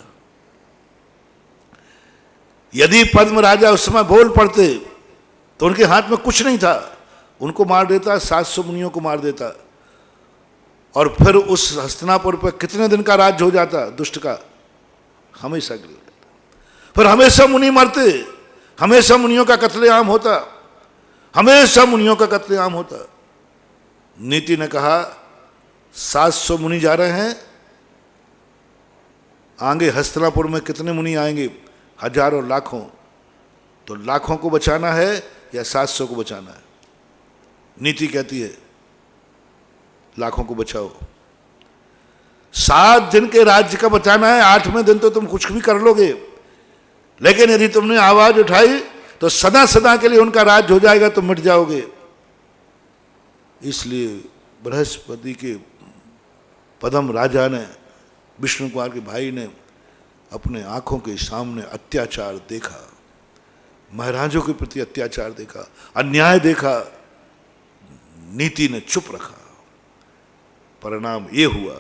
यदि पद्म राजा उस समय बोल पड़ते तो उनके हाथ में कुछ नहीं था, उनको मार देता, 700 मुनियों को मार देता, और फिर उस हस्तिनापुर पर कितने दिन का राज्य हो जाता दुष्ट का, हमेशा के लिए। फिर हमेशा मुनि मरते, हमेशा मुनियों का कत्लेआम होता, हमेशा मुनियों का कत्लेआम होता। नीति ने कहा 700 मुनि जा रहे हैं, आगे हस्तिनापुर में कितने मुनि आएंगे, हजारों लाखों, तो लाखों को बचाना है या 700 को बचाना है। नीति कहती है लाखों को बचाओ। 7 दिन के राज्य का बचाना है, 8वें दिन तो तुम कुछ भी कर लोगे, लेकिन यदि तुमने आवाज उठाई तो सदा सदा के लिए उनका राज्य हो जाएगा, तुम मिट जाओगे। इसलिए बृहस्पति के पद्म राजा ने, विष्णु कुमार के भाई ने अपने आंखों के सामने अत्याचार देखा, महाराजों के प्रति अत्याचार देखा, अन्याय देखा। नीति ने चुप रखा। परिणाम ये हुआ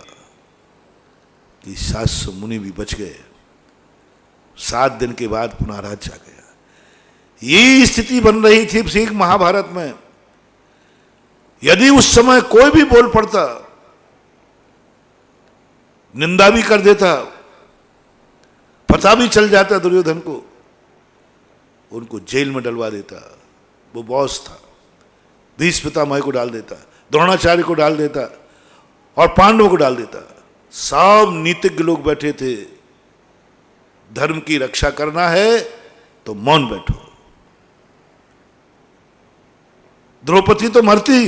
कि 700 मुनि भी बच गए। 7 दिन के बाद पुनः राज्य आ गया। ये स्थिति बन रही थी ठीक महाभारत में। यदि उस समय कोई भी बोल पड़ता, निंदा भी कर देता, पता भी चल जाता दुर्योधन को, उनको जेल में डलवा देता। वो बॉस था, भीष्म पितामह को डाल देता, द्रोणाचार्य को डाल देता और पांडवों को डाल देता। सब नीतिज्ञ लोग बैठे थे, धर्म की रक्षा करना है तो मौन बैठो। द्रौपदी तो मरती,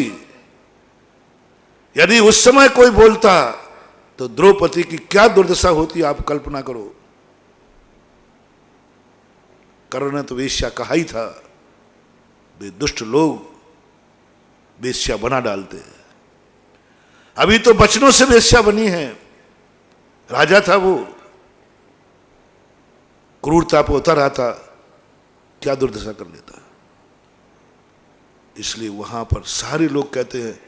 यदि उस समय कोई बोलता तो द्रौपदी की क्या दुर्दशा होती, आप कल्पना करो। कर्ण ने तो वेश्या कहा ही था, वे दुष्ट लोग वेश्या बना डालते हैं। अभी तो बचनों से वेश्या बनी है। राजा था वो, क्रूरता पे उतर आता, क्या दुर्दशा कर लेता। इसलिए वहां पर सारे लोग कहते हैं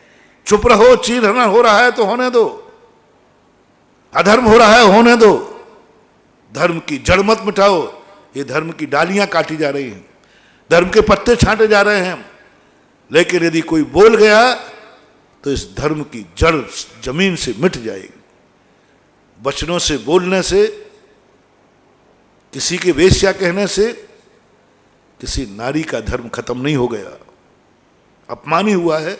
चुप रहो, चीरहरण हो रहा है तो होने दो, अधर्म हो रहा है होने दो, धर्म की जड़ मत मिटाओ। ये धर्म की डालियां काटी जा रही हैं, धर्म के पत्ते छांटे जा रहे हैं। लेकिन यदि कोई बोल गया तो इस धर्म की जड़ जमीन से मिट जाएगी। वचनों से, बोलने से, किसी के वेश्या कहने से किसी नारी का धर्म खत्म नहीं हो गया, अपमान ही हुआ है।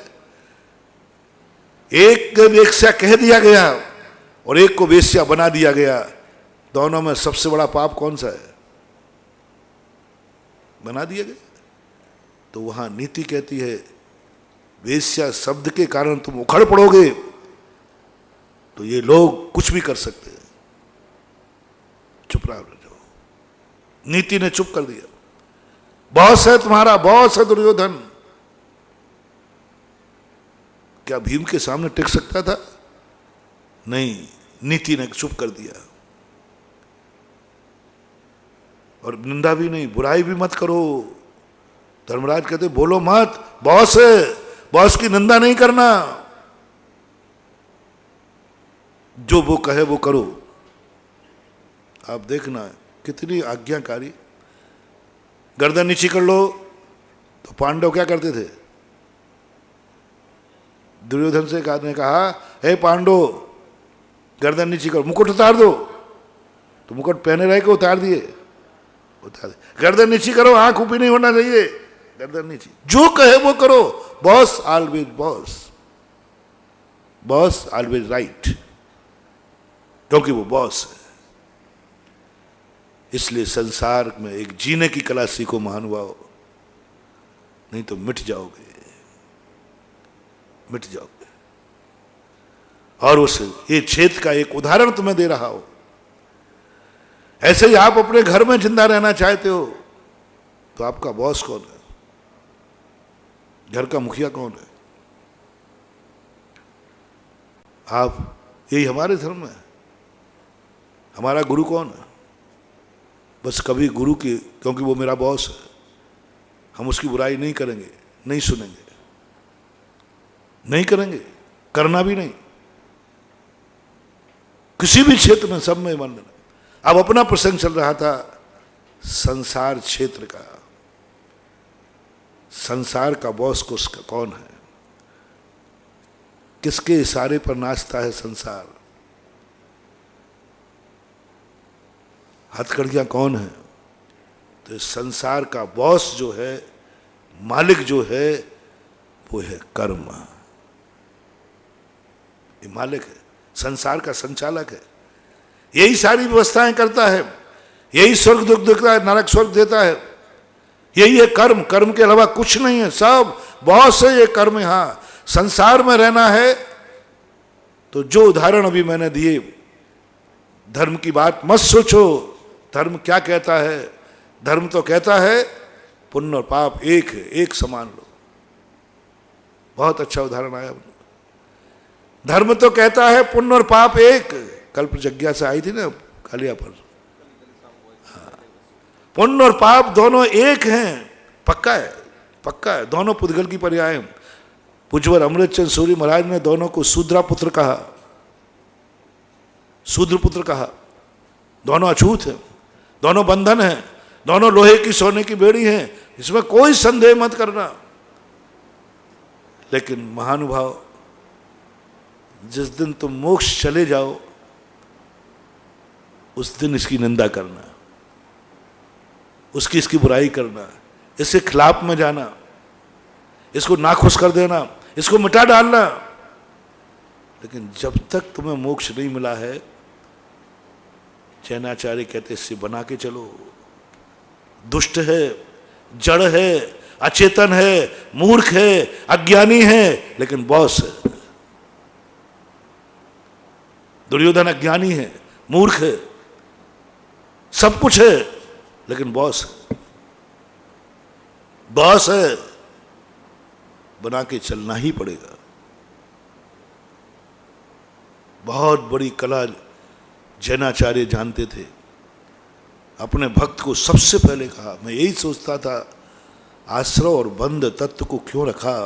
एक वेश्या कह दिया गया और एक को वेश्या बना दिया गया। दोनों में सबसे बड़ा पाप कौन सा है? बना दिया गया। तो वहां नीति कहती है वेश्या शब्द के कारण तुम उखड़ पड़ोगे तो ये लोग कुछ भी कर सकते हैं, चुप रह जाओ। नीति ने चुप कर दिया। बॉस है तुम्हारा, बॉस है दुर्योधन। क्या भीम के सामने टिक सकता था? नहीं, नीति ने चुप कर दिया। और निंदा भी नहीं, बुराई भी मत करो। धर्मराज कहते बोलो मत, बॉस है, बॉस की निंदा नहीं करना, जो वो कहे वो करो। आप देखना कितनी आज्ञाकारी। गर्दन नीची कर लो, तो पांडव क्या करते थे? दुर्योधन से एक आदमी ने कहा, हे पांडव गर्दन नीची करो, मुकुट उतार दो। तो मुकुट पहने रहे कि उतार दिए? उतार दिए। गर्दन नीची करो, आंख ऊपी नहीं होना चाहिए, गर्दन नीची, जो कहे वो करो। Boss always boss, boss always right, क्योंकि वो बॉस है। इसलिए संसार में एक जीने की कला सीखो महानुभाव, नहीं तो मिट जाओगे, मिट जाओगे। और उस ये क्षेत्र का एक उदाहरण तुम्हें दे रहा हो। ऐसे ही आप अपने घर में जिंदा रहना चाहते हो, तो आपका बॉस कौन है? घर का मुखिया कौन है? आप, यही हमारे धर्म में हमारा गुरु कौन है? बस कभी गुरु की, क्योंकि वो मेरा बॉस है, हम उसकी बुराई नहीं करेंगे, नहीं सुनेंगे, नहीं करेंगे, करना भी नहीं। किसी भी क्षेत्र में, सब में मन। अब अपना प्रसंग चल रहा था संसार क्षेत्र का। संसार का बॉस कौन है? किसके इशारे पर नाचता है संसार? हथकड़ियां कौन है? तो इस संसार का बॉस जो है, मालिक जो है, वो है कर्म। ये मालिक है, संसार का संचालक है, यही सारी व्यवस्थाएं करता है, यही स्वर्ग दुख देता है, नरक स्वर्ग देता है, यही है कर्म। कर्म के अलावा कुछ नहीं है, सब बॉस है ये कर्म। यहां संसार में रहना है तो जो उदाहरण अभी मैंने दिए, धर्म की बात मत सोचो। धर्म क्या कहता है? धर्म तो कहता है पुण्य और पाप एक है, एक समान लो। बहुत अच्छा उदाहरण आया। धर्म तो कहता है पुण्य और पाप एक। कल प्रज्ञा से आई थी ना कालिया पर, हाँ। पुण्य और पाप दोनों एक हैं, पक्का है, पक्का है। दोनों पुद्गल की पर्याय हैं। पूज्यवर अमृतचंद सूरी महाराज ने दोनों को शूद्रा पुत्र कहा, शूद्र पुत्र कहा। दोनों अछूत हैं, दोनों बंधन हैं, दोनों लोहे की सोने की बेड़ी हैं, इसमें कोई संदेह मत करना। लेकिन महानुभाव, जिस दिन तुम मोक्ष चले जाओ, उस दिन इसकी निंदा करना, उसकी इसकी बुराई करना, इसके खिलाफ में जाना, इसको नाखुश कर देना, इसको मिटा डालना। लेकिन जब तक तुम्हें मोक्ष नहीं मिला है, जैनाचार्य कहते इससे बना के चलो। दुष्ट है, जड़ है, अचेतन है, मूर्ख है, अज्ञानी है, लेकिन बॉस है। दुर्योधन अज्ञानी है, मूर्ख है, सब कुछ है, लेकिन बॉस है। बॉस है, बना के चलना ही पड़ेगा। बहुत बड़ी कला जैनाचार्य जानते थे। अपने भक्त को सबसे पहले कहा, मैं यही सोचता था आश्रव और बंध तत्व को क्यों रखा,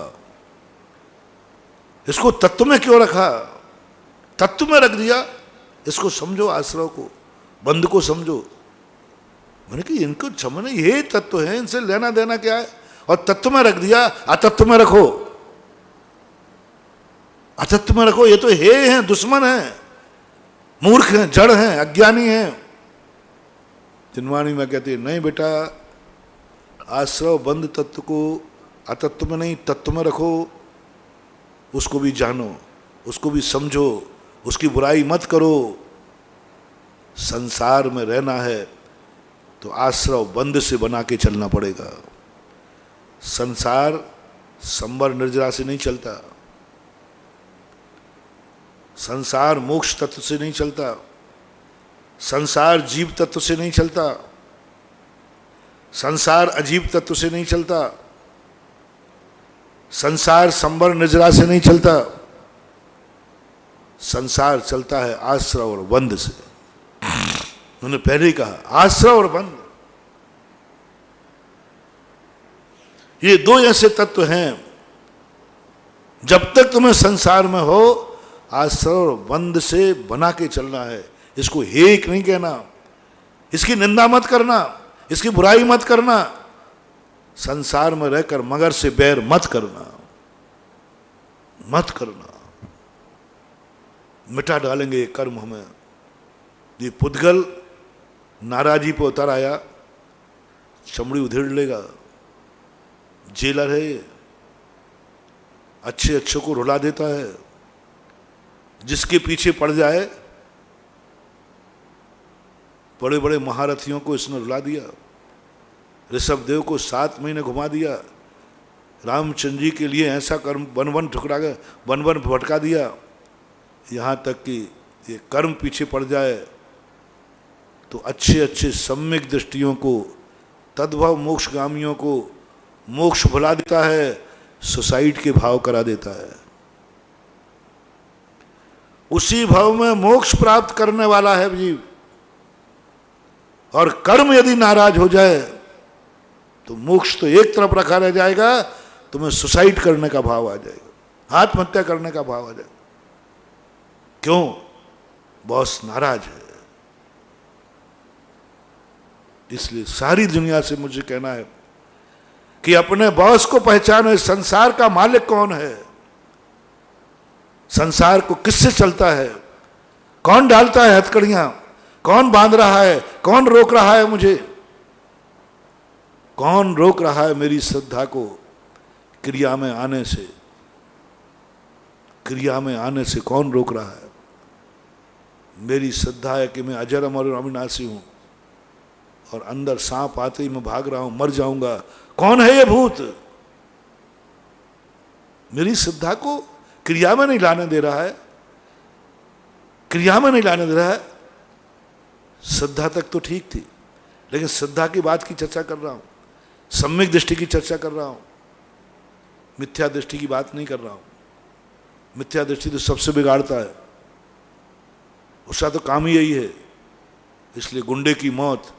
इसको तत्व में क्यों रखा, तत्व में रख दिया। इसको समझो, आश्रव को, बंध को समझो। मैंने कहा इनको समझना, ये तत्व है, इनसे लेना देना क्या है। और तत्व में रख दिया, अतत्व में रखो, अतत्व में रखो। ये तो हे हैं, दुश्मन हैं, मूर्ख हैं, जड़ हैं, अज्ञानी हैं। जिनवाणी में कहती है नहीं बेटा, आश्रव बंध तत्व को अतत्व में नहीं तत्व में रखो। उसको भी जानो, उसको भी समझो, उसकी बुराई मत करो। संसार में रहना है तो आश्रव बंध से बना के चलना पड़ेगा। संसार संबर निर्जरा से नहीं चलता, संसार मोक्ष तत्व से नहीं चलता, संसार जीव तत्व से नहीं चलता। संसार अजीब तत्व से नहीं चलता, संसार संबर निजरा से नहीं चलता, संसार चलता है आश्रव और बंध से। उन्होंने पहले ही कहा आश्रव और बंध, ये दो ऐसे तत्व हैं, जब तक तुम्हें संसार में हो आश्रव और बंध से बना के चलना है। इसको हेक नहीं कहना, इसकी निंदा मत करना, इसकी बुराई मत करना, संसार में रहकर मगर से बैर मत करना, मत करना, मिटा डालेंगे ये कर्म हमें। ये पुद्गल नाराजी पे उतर आया, चमड़ी उधेड़ लेगा, जेलर है, अच्छे अच्छे को रुला देता है, जिसके पीछे पड़ जाए, बड़े बड़े महारथियों को इसने रुला दिया, ऋषभदेव को 7 महीने घुमा दिया, रामचंद्र जी के लिए ऐसा कर्म वन वन ठुकरा गया, वन वन भटका दिया, यहाँ तक कि ये कर्म पीछे पड़ जाए तो अच्छे अच्छे सम्यक दृष्टियों को, तद्भव मोक्षगामियों को मोक्ष भुला देता है, सुसाइड के भाव करा देता है। उसी भाव में मोक्ष प्राप्त करने वाला है जीव, और कर्म यदि नाराज हो जाए तो मोक्ष तो एक तरफ रखा रह जाएगा, तुम्हें सुसाइड करने का भाव आ जाएगा, आत्महत्या करने का भाव आ जाएगा। क्यों? बॉस नाराज है। इसलिए सारी दुनिया से मुझे कहना है कि अपने बॉस को पहचानो। संसार का मालिक कौन है? संसार को किससे चलता है? कौन डालता है हथकड़ियां? कौन बांध रहा है? कौन रोक रहा है मुझे? कौन रोक रहा है मेरी श्रद्धा को क्रिया में आने से? क्रिया में आने से कौन रोक रहा है? मेरी श्रद्धा है कि मैं अजर अमर और अविनाशी हूं, और अंदर सांप आते ही मैं भाग रहा हूं, मर जाऊंगा। कौन है ये भूत? मेरी श्रद्धा को क्रिया में नहीं लाने दे रहा है, क्रिया में नहीं लाने दे रहा है। श्रद्धा तक तो ठीक थी, लेकिन श्रद्धा की बात की चर्चा कर रहा हूं, सम्यक दृष्टि की चर्चा कर रहा हूं, मिथ्या दृष्टि की बात नहीं कर रहा हूं। मिथ्या दृष्टि तो सबसे बिगाड़ता है, उसका तो काम ही यही है। इसलिए गुंडे की मौत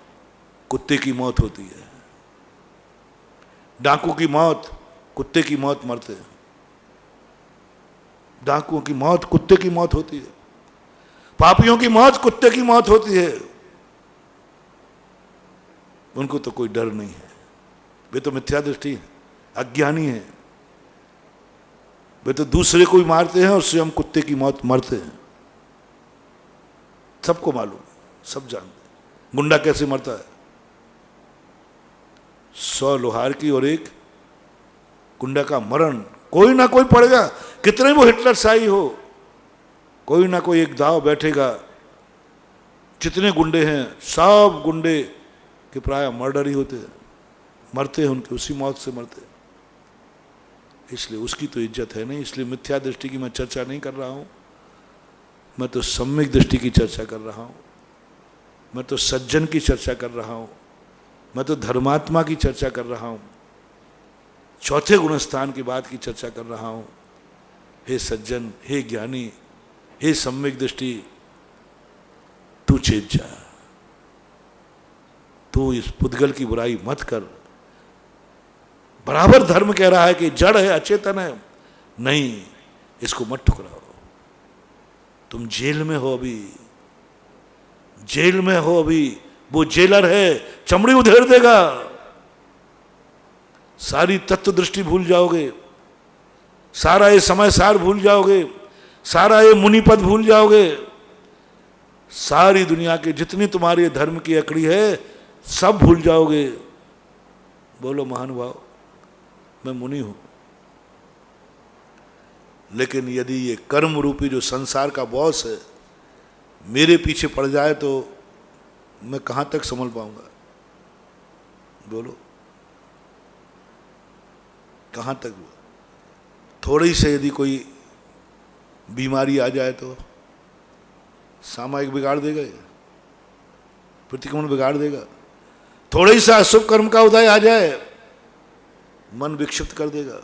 कुत्ते की मौत होती है, डाकू की मौत कुत्ते की मौत मरते हैं, डाकुओं की मौत कुत्ते की मौत होती है, पापियों की मौत कुत्ते की मौत होती है। उनको तो कोई डर नहीं है, वे तो मिथ्या दृष्टि है, अज्ञानी है, वे तो दूसरे को ही मारते हैं और स्वयं कुत्ते की मौत मरते हैं। सबको मालूम, सब जानते हैं गुंडा कैसे मरता है। 100 लोहार की और एक गुंडा का मरण, कोई ना कोई पड़ेगा, कितने वो हिटलर शाही हो, कोई ना कोई एक दाव बैठेगा। जितने गुंडे हैं सब गुंडे के प्राय मर्डर ही होते हैं, मरते हैं, उनके उसी मौत से मरते हैं। इसलिए उसकी तो इज्जत है नहीं। इसलिए मिथ्या दृष्टि की मैं चर्चा नहीं कर रहा हूं, मैं तो सम्यक दृष्टि की चर्चा कर रहा हूं, मैं तो सज्जन की चर्चा कर रहा हूं, मैं तो धर्मात्मा की चर्चा कर रहा हूं, चौथे गुणस्थान की बात की चर्चा कर रहा हूं। हे सज्जन, हे ज्ञानी, हे सम्यक दृष्टि, तू चेत जा, तू इस पुद्गल की बुराई मत कर। बराबर धर्म कह रहा है कि जड़ है, अचेतन है, नहीं, इसको मत ठुकराओ। तुम जेल में हो अभी, जेल में हो अभी, वो जेलर है, चमड़ी उधेड़ देगा, सारी तत्व दृष्टि भूल जाओगे, सारा ये समय सार भूल जाओगे, सारा ये मुनिपद भूल जाओगे, सारी दुनिया के जितनी तुम्हारी धर्म की अकड़ी है सब भूल जाओगे। बोलो महानुभाव, मैं मुनि हूं, लेकिन यदि ये कर्म रूपी जो संसार का बॉस है मेरे पीछे पड़ जाए तो मैं कहां तक संभल पाऊंगा? बोलो, कहां तक? थोड़ी से यदि कोई बीमारी आ जाए तो सामायिक बिगाड़ देगा, ये प्रतिक्रमण बिगाड़ देगा। थोड़ा ही सा अशुभ कर्म का उदय आ जाए, मन विक्षिप्त कर देगा।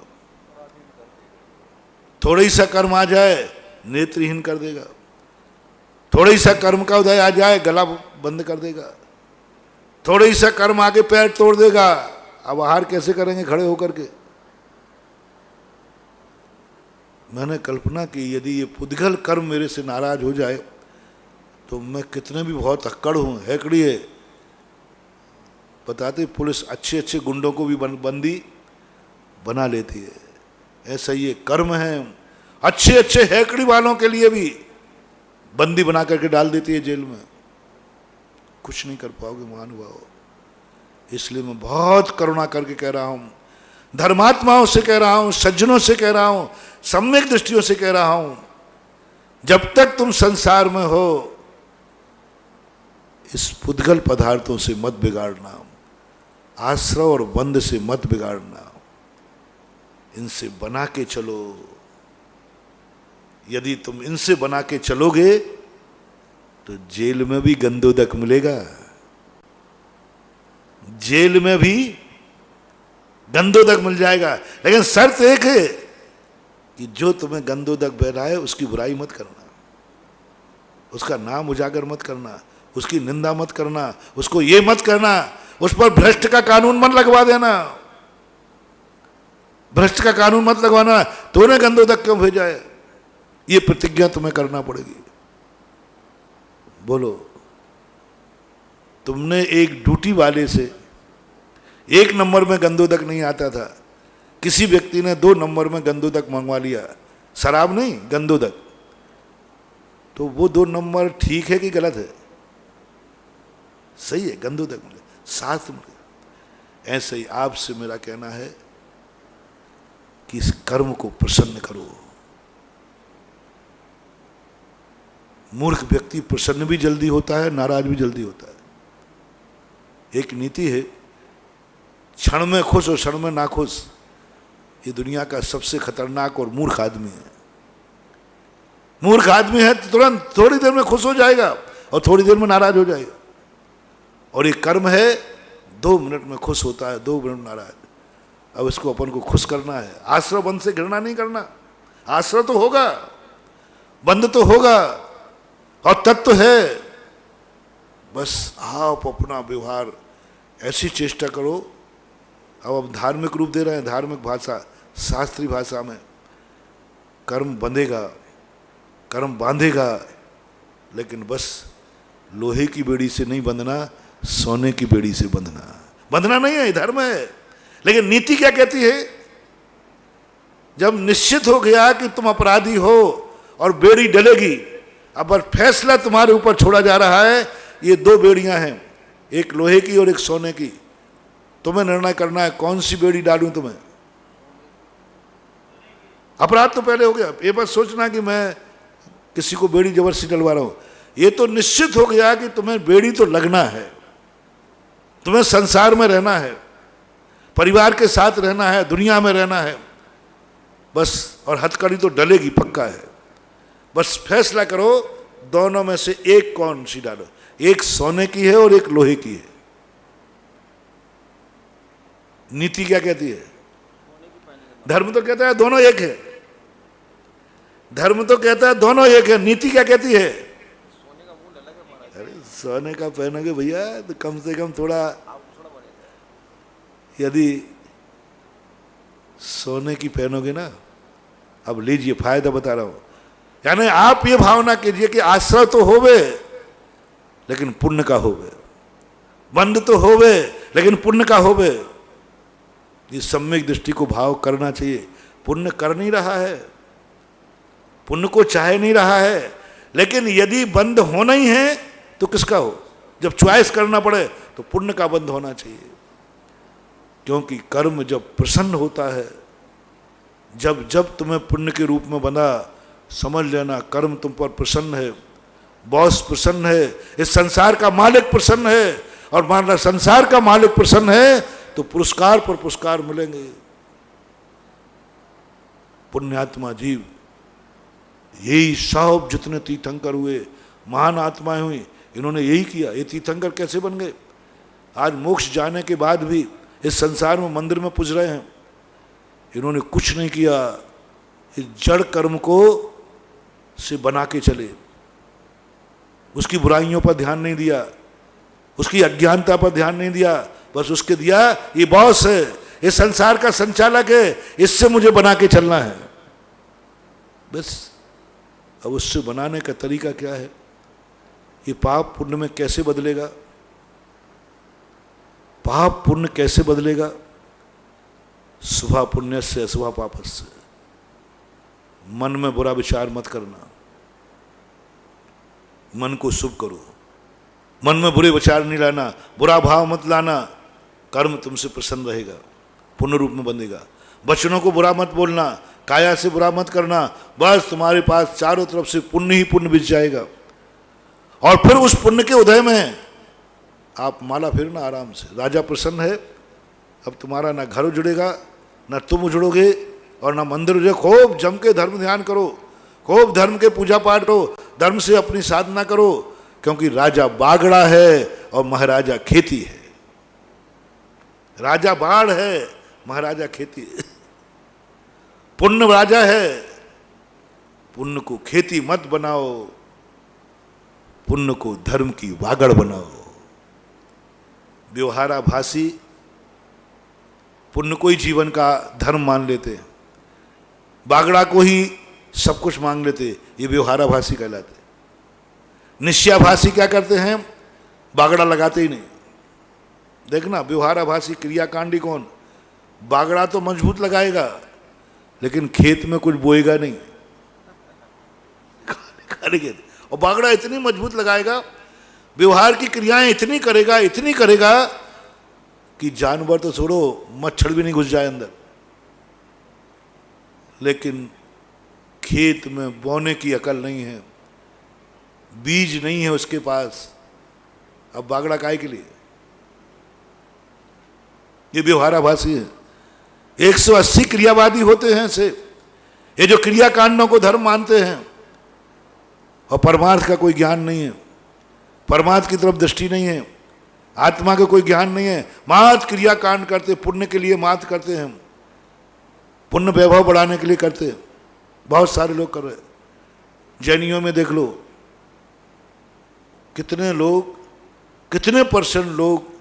थोड़ा ही सा कर्म आ जाए, नेत्रहीन कर देगा। थोड़ा ही सा कर्म का उदय आ जाए, गला बंद कर देगा। थोड़ा ही सा कर्म आगे पैर तोड़ देगा। अब आहार कैसे करेंगे खड़े होकर के? मैंने कल्पना की यदि ये पुद्गल कर्म मेरे से नाराज हो जाए तो मैं कितने भी बहुत अक्कड़ हूँ, हैकड़ी है। बताते पुलिस अच्छे अच्छे गुंडों को भी बंदी बना लेती है। ऐसा ये कर्म है, अच्छे अच्छे हैकड़ी वालों के लिए भी बंदी बना करके डाल देती है जेल में। कुछ नहीं कर पाओगे महानुभाव। इसलिए मैं बहुत करुणा करके कह रहा हूँ, धर्मात्माओं से कह रहा हूँ, सज्जनों से कह रहा हूँ, सम्यक दृष्टियों से कह रहा हूँ, जब तक तुम संसार में हो इस पुद्गल पदार्थों से मत बिगाड़ना, आश्रय और बंध से मत बिगाड़ना, इनसे बना के चलो। यदि तुम इनसे बना के चलोगे तो जेल में भी गंदोदक मिलेगा, जेल में भी गंदोदक मिल जाएगा। लेकिन शर्त एक है कि जो तुम्हें गंदोदक बहलाए उसकी बुराई मत करना, उसका नाम उजागर मत करना, उसकी निंदा मत करना, उसको ये मत करना, उस पर भ्रष्ट का कानून मत लगवा देना। भ्रष्ट का कानून मत लगवाना, तूने गंदोदक क्यों भेजा है, ये प्रतिज्ञा तुम्हें करना पड़ेगी। बोलो, तुमने एक ड्यूटी वाले से 1 नंबर में गंदोदक नहीं आता था, किसी व्यक्ति ने 2 नंबर में गंदोदक मंगवा लिया, शराब नहीं गंदोदक, तो वो 2 नंबर ठीक है कि गलत है? सही है, गंदोदक मिले, शास्त्र मिले। ऐसे ही आपसे मेरा कहना है कि इस कर्म को प्रसन्न करो। मूर्ख व्यक्ति प्रसन्न भी जल्दी होता है, नाराज भी जल्दी होता है। एक नीति है, क्षण में खुश और क्षण में नाखुश, ये दुनिया का सबसे खतरनाक और मूर्ख आदमी है। मूर्ख आदमी है तो तुरंत थोड़ी देर में खुश हो जाएगा और थोड़ी देर में नाराज हो जाएगा। और एक कर्म है 2 मिनट में खुश होता है, 2 मिनट नाराज। अब इसको अपन को खुश करना है। आश्रय बंध से घृणा नहीं करना, आश्रय तो होगा, बंध तो होगा और तत्व है, बस आप अपना व्यवहार ऐसी चेष्टा करो। अब धार्मिक रूप दे रहे हैं, धार्मिक भाषा, शास्त्रीय भाषा में कर्म बंधेगा, कर्म बांधेगा, लेकिन बस लोहे की बेड़ी से नहीं बंधना, सोने की बेड़ी से बंधना। बंधना नहीं है, धर्म है। लेकिन नीति क्या कहती है? जब निश्चित हो गया कि तुम अपराधी हो और बेड़ी डलेगी, अब फैसला तुम्हारे ऊपर छोड़ा जा रहा है, ये 2 बेड़ियां हैं, एक लोहे की और एक सोने की। तुम्हें निर्णय करना है कौन सी बेड़ी डालूं तुम्हें। अपराध तो पहले हो गया, ये बस सोचना कि मैं किसी को बेड़ी जबरदस्ती डलवा रहा हूं। ये तो निश्चित हो गया कि तुम्हें बेड़ी तो लगना है, तुम्हें संसार में रहना है, परिवार के साथ रहना है, दुनिया में रहना है बस। और हथकड़ी तो डलेगी, पक्का है। बस फैसला करो दोनों में से एक कौन सी डालो। एक सोने की है और एक लोहे की है। नीति क्या कहती है? धर्म तो कहता है दोनों एक है, धर्म तो कहता है दोनों एक है। नीति क्या कहती है? अरे सोने का पहनोगे भैया तो कम से कम थोड़ा, यदि सोने की पहनोगे ना, अब लीजिए फायदा बता रहा हूं, यानी आप ये भावना कीजिए कि आश्रय तो होवे लेकिन पुण्य का होवे, बंध तो होवे लेकिन पुण्य का होवे। ये सम्यक दृष्टि को भाव करना चाहिए। पुण्य कर नहीं रहा है, पुण्य को चाहे नहीं रहा है, लेकिन यदि बंध होना ही है तो किसका हो? जब चॉइस करना पड़े तो पुण्य का बंध होना चाहिए। क्योंकि कर्म जब प्रसन्न होता है, जब जब तुम्हें पुण्य के रूप में बंधा, समझ लेना कर्म तुम पर प्रसन्न है, बॉस प्रसन्न है, इस संसार का मालिक प्रसन्न है। और मान लो संसार का मालिक प्रसन्न है तो पुरस्कार पर पुरस्कार मिलेंगे। पुण्यात्मा जीव, यही सब जितने तीर्थंकर हुए, महान आत्माएं हुई, इन्होंने यही किया। ये तीर्थंकर कैसे बन गए? आज मोक्ष जाने के बाद भी इस संसार में मंदिर में पूज रहे हैं। इन्होंने कुछ नहीं किया, इस जड़ कर्म को से बना के चले, उसकी बुराइयों पर ध्यान नहीं दिया, उसकी अज्ञानता पर ध्यान नहीं दिया, बस उसके दिया ये बॉस है, ये संसार का संचालक है, इससे मुझे बना के चलना है बस। अब उससे बनाने का तरीका क्या है? ये पाप पुण्य में कैसे बदलेगा? पाप पुण्य कैसे बदलेगा? शुभ पुण्य से अशुभ पाप से। मन में बुरा विचार मत करना, मन को शुभ करो, मन में बुरे विचार नहीं लाना, बुरा भाव मत लाना, कर्म तुमसे प्रसन्न रहेगा, पुण्य रूप में बंधेगा। वचनों को बुरा मत बोलना, काया से बुरा मत करना, बस तुम्हारे पास चारों तरफ से पुण्य ही पुण्य बिछ जाएगा। और फिर उस पुण्य के उदय में आप माला फेरना आराम से। राजा प्रसन्न है, अब तुम्हारा ना घर उजड़ेगा, ना तुम उजड़ोगे, और ना मंदिर उजड़े। खूब जम के धर्म ध्यान करो, खूब धर्म के पूजा पाठ करो, धर्म से अपनी साधना करो, क्योंकि राजा बागड़ा है और महाराजा खेती है। राजा बाढ़ है, महाराजा खेती है। पुण्य राजा है, पुण्य को खेती मत बनाओ, पुण्य को धर्म की वागड़ बनाओ। व्यवहाराभासी पुण्य को ही जीवन का धर्म मान लेते हैं, बागड़ा को ही सब कुछ मांग लेते, ये व्यवहाराभासी कहलाते। निश्चयाभासी क्या करते हैं? बागड़ा लगाते ही नहीं। देखना, व्यवहाराभासी क्रियाकांडी कौन? बागड़ा तो मजबूत लगाएगा, लेकिन खेत में कुछ बोएगा नहीं, खाली खेत। और बागड़ा इतनी मजबूत लगाएगा, व्यवहार की क्रियाएं इतनी करेगा कि जानवर तो छोड़ो, मच्छर भी नहीं घुस जाए अंदर। लेकिन खेत में बोने की अकल नहीं है, बीज नहीं है उसके पास, अब बागड़ा काहे के लिए? ये व्यवहाराभासी है। 180 क्रियावादी होते हैं से, ये जो क्रियाकांडों को धर्म मानते हैं और परमार्थ का कोई ज्ञान नहीं है, परमार्थ की तरफ दृष्टि नहीं है, आत्मा का कोई ज्ञान नहीं है, मात्र क्रियाकांड करते, पुण्य के लिए मात्र करते हैं, पुण्य वैभव बढ़ाने के लिए करते हैं। बहुत सारे लोग कर रहे हैं। जैनियों में देख लो, कितने लोग, कितने परसेंट लोग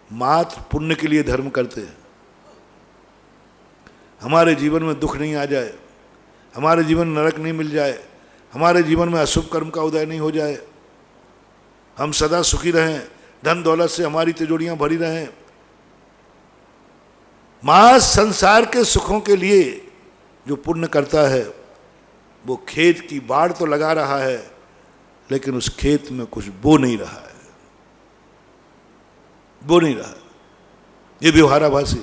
मात्र पुण्य के लिए धर्म करते हैं। हमारे जीवन में दुख नहीं आ जाए, हमारे जीवन में नरक नहीं मिल जाए, हमारे जीवन में अशुभ कर्म का उदय नहीं हो जाए, हम सदा सुखी रहें, धन दौलत से हमारी तिजोरियां भरी रहें। मां संसार के सुखों के लिए जो पुण्य करता है, वो खेत की बाढ़ तो लगा रहा है, लेकिन उस खेत में कुछ बो नहीं रहा है, बो नहीं रहा। ये व्यवहाराभासी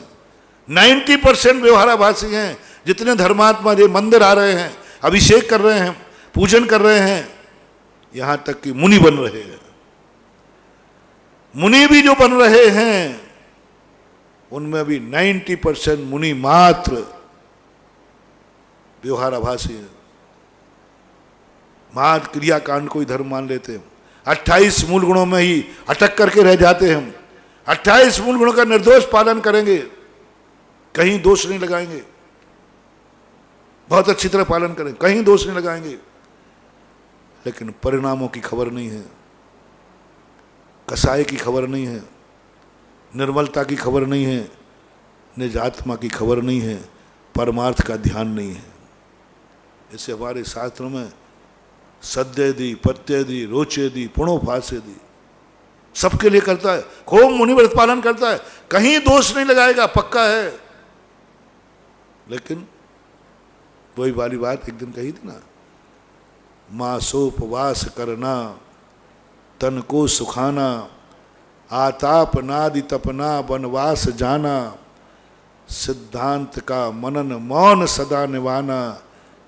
90% व्यवहाराभासी हैं। जितने धर्मात्मा जो मंदिर आ रहे हैं, अभिषेक कर रहे हैं, पूजन कर रहे हैं, यहां तक कि मुनि बन रहे हैं, मुनि भी जो बन रहे हैं उनमें भी 90% मुनि मात्र व्यवहाराभासी हैं, मात्र क्रियाकांड को ही धर्म मान लेते हैं। 28 मूल गुणों में ही अटक करके रह जाते हैं। 28 मूल गुणों का निर्दोष पालन करेंगे, कहीं दोष नहीं लगाएंगे, बहुत अच्छी तरह पालन करें, कहीं दोष नहीं लगाएंगे, लेकिन परिणामों की खबर नहीं है, कसाय की खबर नहीं है, निर्मलता की खबर नहीं है, निज आत्मा की खबर नहीं है, परमार्थ का ध्यान नहीं है। इससे हमारे शास्त्रों में सद्यदि, पत्यदि, रोचेदि, पुणोपासेदि सबके लिए करता है। खूब मुनि व्रत पालन करता है, कहीं दोष नहीं लगाएगा, पक्का है। लेकिन वही वाली बात एक दिन कही थी ना, मासोपवास करना, तन को सुखाना, आताप नादि तपना, वनवास जाना, सिद्धांत का मनन मौन सदा निभाना,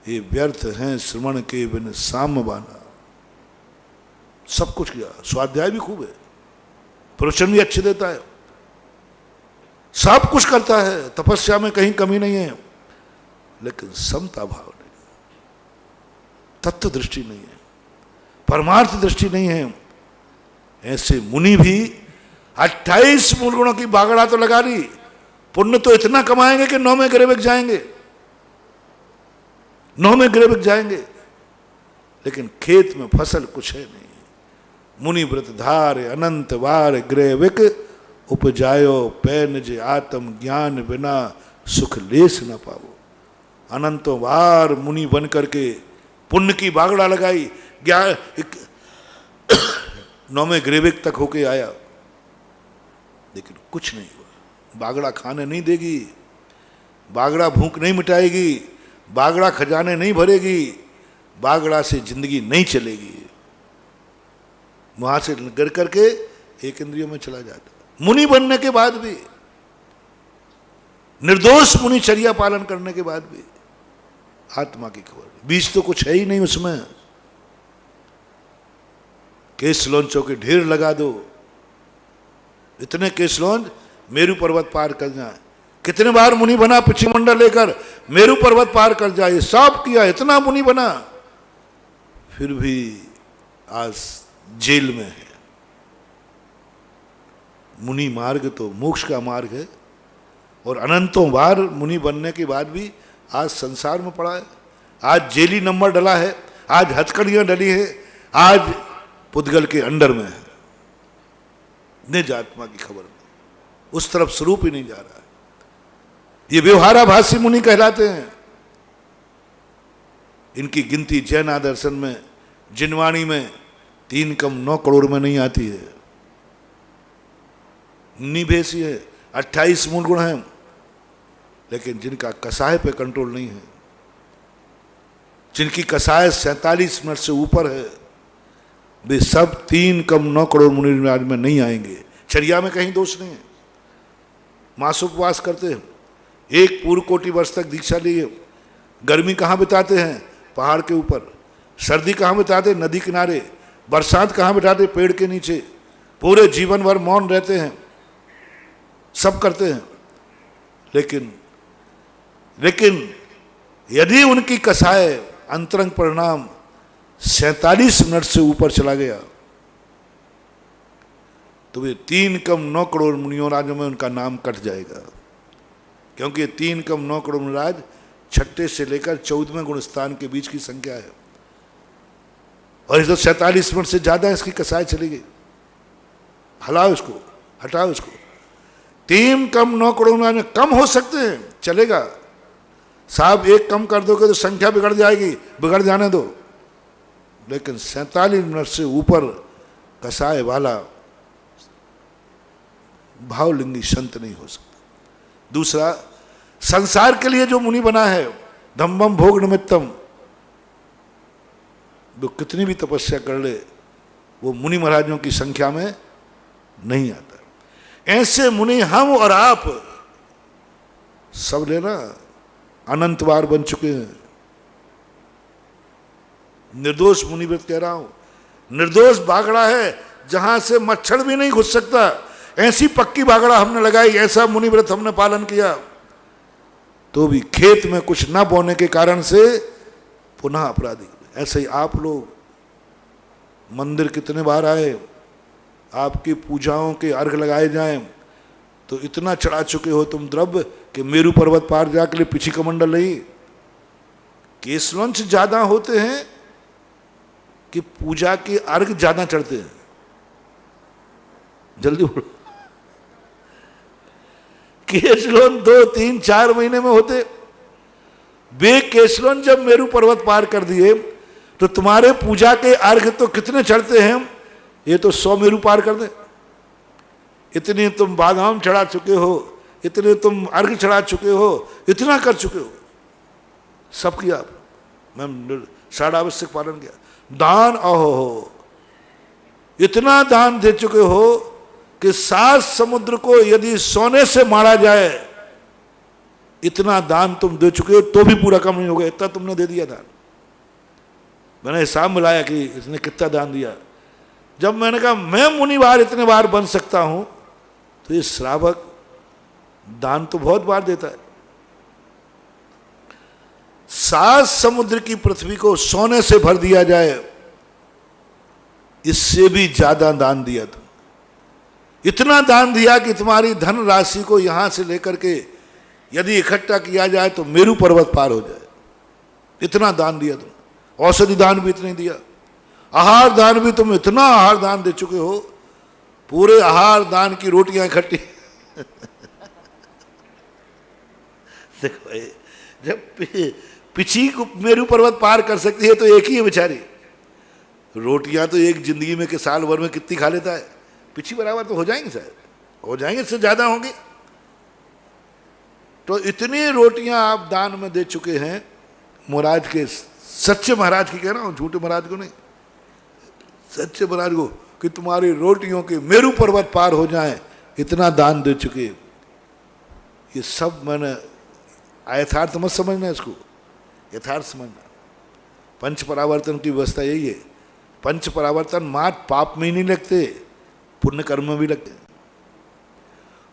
ये व्यर्थ हैं श्रवण के बिन सामवाना। सब कुछ किया, स्वाध्याय भी खूब है, प्रवचन भी अच्छे देता है, सब कुछ करता है, तपस्या में कहीं कमी नहीं है, लेकिन समता भाव नहीं, तत्व दृष्टि नहीं है, परमार्थ दृष्टि नहीं है। ऐसे मुनि भी 28 मूल गुणों की बागड़ा तो लगा ली, पुण्य तो इतना कमाएंगे कि 9वें ग्रह बिक जाएंगे, 9वें ग्रह बिक जाएंगे, लेकिन खेत में फसल कुछ है नहीं। मुनि व्रत धार अनंत वार गृह विक, उपजायो पै निज आत्म ज्ञान बिना सुख लेस न पावो। अनंतों वार मुनि बन करके पुण्य की बागड़ा लगाई, 9वें ग्रेविक तक होके आया, लेकिन कुछ नहीं हुआ। बागड़ा खाने नहीं देगी, बागड़ा भूख नहीं मिटाएगी, बागड़ा खजाने नहीं भरेगी, बागड़ा से जिंदगी नहीं चलेगी। वहां से गिर करके एक इंद्रियों में चला जाता। मुनि बनने के बाद भी, निर्दोष मुनिचर्या पालन करने के बाद भी आत्मा की खबर, बीज तो कुछ है ही नहीं उसमें। केस लौंचों के ढेर लगा दो, इतने केस लौंच मेरू पर्वत पार कर जाए। कितने बार मुनि बना पिछी मंडल लेकर, मेरू पर्वत पार कर जाए, सब किया, इतना मुनि बना, फिर भी आज जेल में है। मुनि मार्ग तो मोक्ष का मार्ग है, और अनंतों बार मुनि बनने के बाद भी आज संसार में पड़ा है। आज जेली नंबर डला है, आज हथकड़ियां डली है, आज पुद्गल के अंडर में है। निज आत्मा की खबर में उस तरफ स्वरूप ही नहीं जा रहा है। ये व्यवहाराभासी मुनि कहलाते हैं। इनकी गिनती जैन दर्शन में, जिनवाणी में 3 कम 9 करोड़ में नहीं आती है। निभेसी है, 28 मूल गुण हैं, लेकिन जिनका कसाय पे कंट्रोल नहीं है, जिनकी कसाय 47 मिनट से ऊपर है, वे सब 3 कम 9 करोड़ मुनि में नहीं आएंगे। चर्या में कहीं दोष नहीं है, मासोपवास करते हैं, एक पूर्व कोटि वर्ष तक दीक्षा लिए, गर्मी कहाँ बिताते हैं? पहाड़ के ऊपर। सर्दी कहाँ बिताते? नदी किनारे। बरसात कहाँ बिताते? पेड़ के नीचे। पूरे जीवन भर मौन रहते हैं, सब करते हैं, लेकिन यदि उनकी कसाय अंतरंग परिणाम 47 मिनट से ऊपर चला गया, तो वे 3 कम 9 करोड़ मुनियों राजों में उनका नाम कट जाएगा। क्योंकि 3 कम 9 करोड़ मुनिराज 6ठे से लेकर 14वें गुण स्थान के बीच की संख्या है, और इस तो 47 मिनट से ज्यादा इसकी कसाय चली गई। हलाओ इसको, हटाओ इसको। 3 कम 9 करोड़ में कम हो सकते हैं, चलेगा साहब, एक कम कर दोगे तो संख्या बिगड़ जाएगी, बिगड़ जाने दो, लेकिन 47 मिनट से ऊपर कसाय वाला भावलिंगी संत नहीं हो सकता। दूसरा, संसार के लिए जो मुनि बना है, धम्मम भोग निमित्तम, वो कितनी भी तपस्या कर ले, वो मुनि महाराजों की संख्या में नहीं आता। ऐसे मुनि हम और आप सब लेना अनंत बार बन चुके हैं। निर्दोष मुनि व्रत कह रहा हूं, निर्दोष बागड़ा है जहां से मच्छर भी नहीं घुस सकता, ऐसी पक्की बागड़ा हमने लगाई, ऐसा मुनि व्रत हमने पालन किया, तो भी खेत में कुछ न बोने के कारण से पुनः अपराधी। ऐसे ही आप लोग मंदिर कितने बार आए, आपकी पूजाओं के अर्घ लगाए जाएं, तो इतना चढ़ा चुके हो तुम द्रव्य कि मेरू पर्वत पार जाके लिए पिछी कमंडल नहीं। केसवंश ज्यादा होते हैं कि पूजा के अर्घ ज्यादा चढ़ते हैं? जल्दी बोलो। केसलोन 2, 3, 4 महीने में होते। वे केसलोन जब मेरू पर्वत पार कर दिए तो तुम्हारे पूजा के अर्घ तो कितने चढ़ते हैं? ये तो 100 मेरू पार कर दे। इतने तुम बादाम चढ़ा चुके हो, इतने तुम अर्घ चढ़ा चुके हो, इतना कर चुके हो, सब किया आप। मैं साढ़ा आवश्यक पालन किया। दान, ओहो, इतना दान दे चुके हो कि 7 समुद्र को यदि सोने से मारा जाए, इतना दान तुम दे चुके हो तो भी पूरा कम नहीं होगा, इतना तुमने दे दिया दान। मैंने हिसाब मिलाया कि इसने कितना दान दिया। जब मैंने कहा मैं मुनि बार इतने बार बन सकता हूं, तो ये श्रावक दान तो बहुत बार देता है। 7 समुद्र की पृथ्वी को सोने से भर दिया जाए, इससे भी ज्यादा दान दिया तुम। इतना दान दिया कि तुम्हारी धन राशि को यहां से लेकर के यदि इकट्ठा किया जाए तो मेरू पर्वत पार हो जाए। इतना दान दिया तुम। औषधि दान भी इतने दिया, आहार दान भी तुम इतना आहार दान दे चुके हो, पूरे आहार दान की रोटियां इकट्ठी देखो भाई, जब पिछी को मेरू पर्वत पार कर सकती है तो एक ही है बेचारी। रोटियां तो एक जिंदगी में के साल भर में कितनी खा लेता है, पिछी बराबर तो हो जाएंगे, शायद हो जाएंगे, इससे ज्यादा होंगे। तो इतनी रोटियां आप दान में दे चुके हैं महाराज के, सच्चे महाराज की कह रहा हूं, झूठे महाराज को नहीं, सच्चे महाराज को, कि तुम्हारी रोटियों के मेरू पर्वत पार हो जाएं, इतना दान दे चुके। ये सब मैंने यथार्थ मत समझना, इसको यथार्थ समझना। पंच परावर्तन की व्यवस्था यही है। पंच परावर्तन मात्र पाप में ही नहीं लगते, पुण्य कर्म में भी लगते हैं।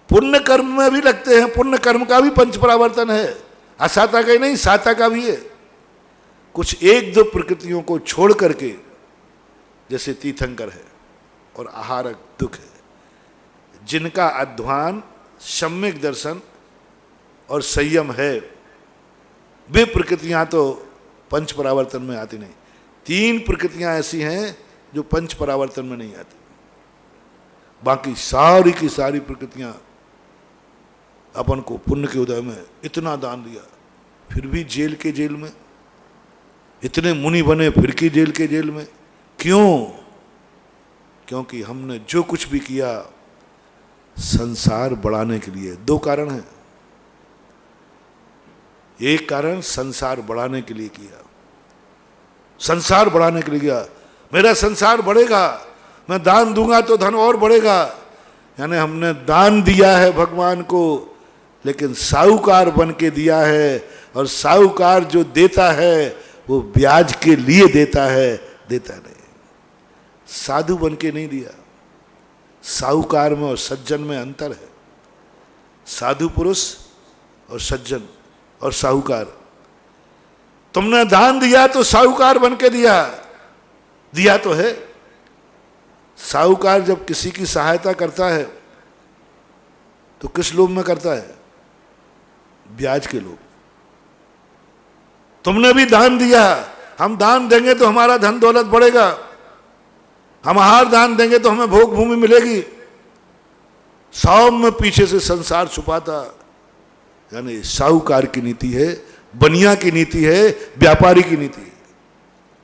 पुण्य कर्म में भी लगते हैं, पुण्य कर्म का भी पंच परावर्तन है, असाता का ही नहीं, साता का भी है। कुछ एक दो प्रकृतियों को छोड़ करके, जैसे तीर्थंकर है और आहारक दुख है, जिनका अध्वान, सम्यक दर्शन और संयम है, वे प्रकृतियां तो पंच परावर्तन में आती नहीं। तीन प्रकृतियां ऐसी हैं जो पंच परावर्तन में नहीं आती, बाकी सारी की सारी प्रकृतियां अपन को पुण्य के उदय में इतना दान दिया, फिर भी जेल के जेल में, इतने मुनि बने फिर की जेल के जेल में। क्यों? क्योंकि हमने जो कुछ भी किया संसार बढ़ाने के लिए। दो कारण हैं। एक कारण संसार बढ़ाने के लिए किया, संसार बढ़ाने के लिए किया, मेरा संसार बढ़ेगा, मैं दान दूंगा तो धन और बढ़ेगा। यानी हमने दान दिया है भगवान को, लेकिन साहूकार बन के दिया है, और साहूकार जो देता है वो ब्याज के लिए देता है, देता नहीं, साधु बन के नहीं दिया। साहूकार में और सज्जन में अंतर है। साधु पुरुष और सज्जन और साहूकार। तुमने दान दिया तो साहूकार बन के दिया, दिया तो है। साहूकार जब किसी की सहायता करता है तो किस लोभ में करता है? ब्याज के लोभ। तुमने भी दान दिया, हम दान देंगे तो हमारा धन दौलत बढ़ेगा, हम आहार दान देंगे तो हमें भोग भूमि मिलेगी, सौम्य पीछे से संसार छुपाता। यानी साहूकार की नीति है, बनिया की नीति है, व्यापारी की नीति है।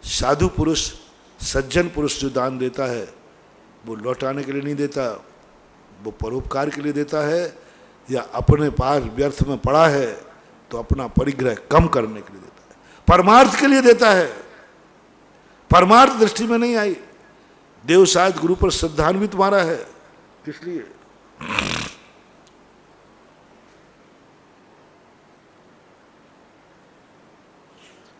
साधु पुरुष, सज्जन पुरुष जो दान देता है वो लौटाने के लिए नहीं देता, वो परोपकार के लिए देता है, या अपने पास व्यर्थ में पड़ा है तो अपना परिग्रह कम करने के लिए देता है, परमार्थ के लिए देता है। परमार्थ दृष्टि में नहीं आई। देव शायद गुरु पर श्रद्धान भी तुम्हारा है, किस लिए?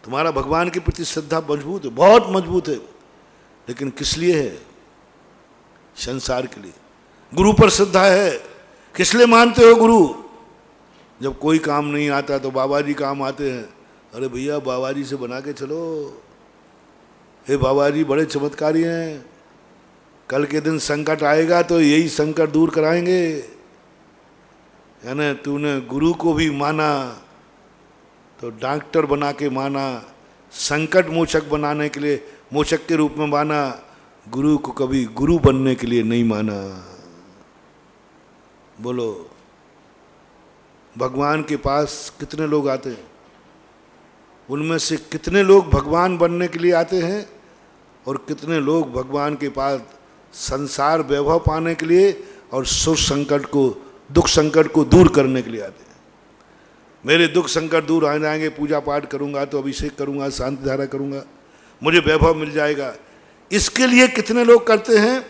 तुम्हारा भगवान के प्रति श्रद्धा मजबूत है, बहुत मजबूत है, लेकिन किस लिए है? संसार के लिए। गुरु पर श्रद्धा है, किस लिए मानते हो गुरु? जब कोई काम नहीं आता तो बाबा जी काम आते हैं। अरे भैया बाबा जी से बना के चलो, हे बाबा जी बड़े चमत्कारी हैं, कल के दिन संकट आएगा तो यही संकट दूर कराएंगे। यानी तूने गुरु को भी माना तो डॉक्टर बना के माना, संकट मोचक बनाने के लिए मोचक के रूप में माना, गुरु को कभी गुरु बनने के लिए नहीं माना। बोलो, भगवान के पास कितने लोग आते हैं? उनमें से कितने लोग भगवान बनने के लिए आते हैं और कितने लोग भगवान के पास संसार वैभव पाने के लिए और सुख संकट को, दुख संकट को दूर करने के लिए आते हैं। मेरे दुख संकट दूर आ जाएंगे, पूजा पाठ करूंगा तो अभिषेक करूंगा, शांति धारा करूंगा, मुझे वैभव मिल जाएगा। इसके लिए कितने लोग करते हैं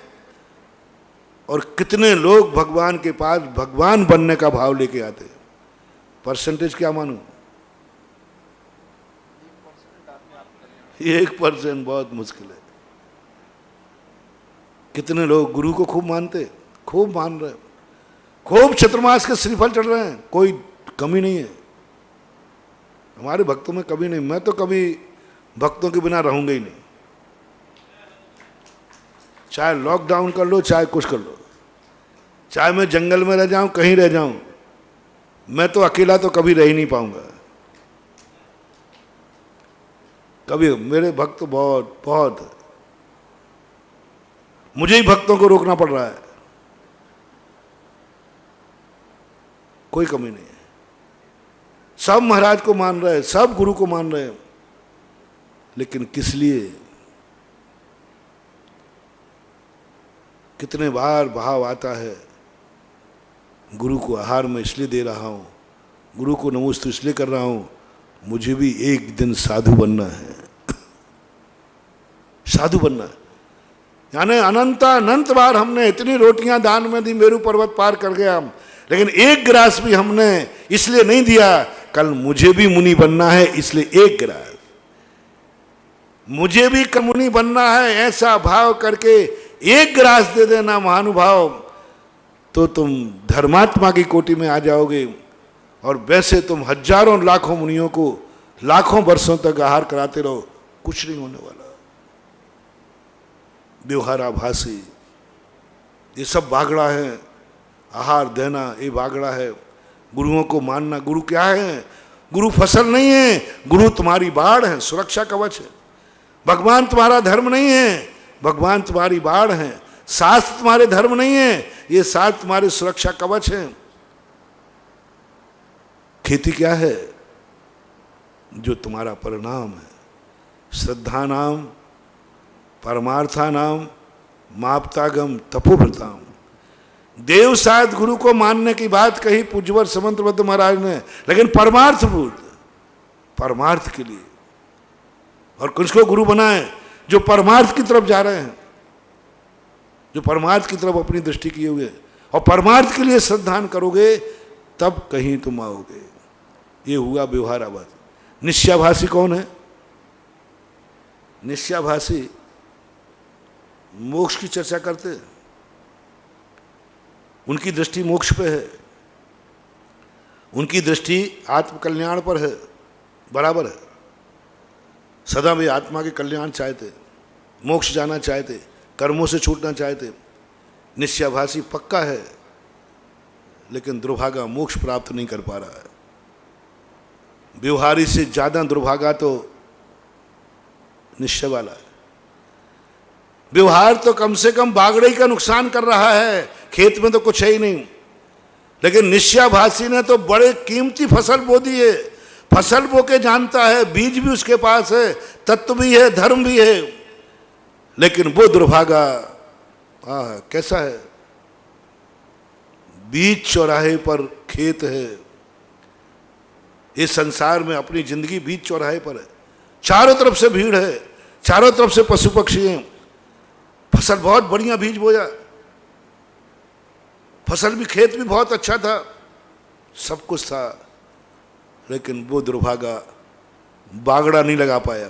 और कितने लोग भगवान के पास भगवान बनने का भाव लेके आते हैं? परसेंटेज क्या मानूं? 1% बहुत मुश्किल है। कितने लोग गुरु को खूब मानते, खूब मान रहे, खूब चतुर्मास के श्रीफल चढ़ रहे हैं, कोई कमी नहीं है हमारे भक्तों में, कभी नहीं। मैं तो कभी भक्तों के बिना रहूंगा ही नहीं, चाहे लॉकडाउन कर लो चाहे कुछ कर लो। चाहे मैं जंगल में रह जाऊं, कहीं रह जाऊं, मैं तो अकेला तो कभी रह ही नहीं पाऊंगा। कभी मेरे भक्त बहुत बहुत, मुझे ही भक्तों को रोकना पड़ रहा है, कोई कमी नहीं है। सब महाराज को मान रहे हैं, सब गुरु को मान रहे हैं, लेकिन किस लिए? कितने बार भाव आता है, गुरु को आहार में इसलिए दे रहा हूं, गुरु को नमोस्तु इसलिए कर रहा हूं, मुझे भी एक दिन साधु बनना है, साधु बनना है। यानी अनंत बार हमने इतनी रोटियां दान में दी, मेरू पर्वत पार कर गया, लेकिन एक गिलास भी हमने इसलिए नहीं दिया, कल मुझे भी मुनि बनना है इसलिए एक गिलास, मुझे भी मुनि बनना है, ऐसा भाव करके एक गिलास दे देना महानुभाव, तो तुम धर्मात्मा की कोटि में आ जाओगे। और वैसे तुम हजारों लाखों मुनियों को लाखों वर्षों तक आहार कराते रहो, कुछ नहीं होने वाला। व्यवहाराभासी, ये सब बागड़ा है, आहार देना ये बागड़ा है। गुरुओं को मानना, गुरु क्या है? गुरु फसल नहीं है, गुरु तुम्हारी बाढ़ है, सुरक्षा कवच है। भगवान तुम्हारा धर्म नहीं है, भगवान तुम्हारी बाढ़ है। शास्त्र तुम्हारे धर्म नहीं है, ये शास्त्र तुम्हारे सुरक्षा कवच है। खेती क्या है? जो तुम्हारा परिणाम है। श्रद्धा नाम परमार्था नाम मापतागम तपोभृताम। देव शायद गुरु को मानने की बात कही पूज्यवर समंतबद्ध महाराज ने, लेकिन परमार्थभूत, परमार्थ के लिए। और कुछ को गुरु बनाए जो परमार्थ की तरफ जा रहे हैं, जो परमार्थ की तरफ अपनी दृष्टि किए हुए, और परमार्थ के लिए श्रद्धान करोगे तब कहीं तुम आओगे। ये हुआ व्यवहाराभासी। निश्चयाभासी कौन है? निश्चयाभासी मोक्ष की चर्चा करते हैं, उनकी दृष्टि मोक्ष पे है, उनकी दृष्टि आत्मकल्याण पर है, बराबर है। सदा वे आत्मा के कल्याण चाहते, मोक्ष जाना चाहते, कर्मों से छूटना चाहते। निश्चयाभासी पक्का है, लेकिन दुर्भागा मोक्ष प्राप्त नहीं कर पा रहा है। व्यवहारी से ज्यादा दुर्भागा तो निश्चय वाला है। व्यवहार तो कम से कम बागड़े का नुकसान कर रहा है, खेत में तो कुछ है ही नहीं। लेकिन निश्चयाभासी ने तो बड़े कीमती फसल बो दी है, फसल बो के जानता है, बीज भी उसके पास है, तत्व भी है, धर्म भी है। लेकिन वो दुर्भागा कैसा है? बीच चौराहे पर खेत है। इस संसार में अपनी जिंदगी बीच चौराहे पर है, चारों तरफ से भीड़ है, चारों तरफ से पशु पक्षी हैं। फसल बहुत बढ़िया बीज बोया, फसल भी, खेत भी बहुत अच्छा था, सब कुछ था, लेकिन वो दुर्भागा बागड़ा नहीं लगा पाया।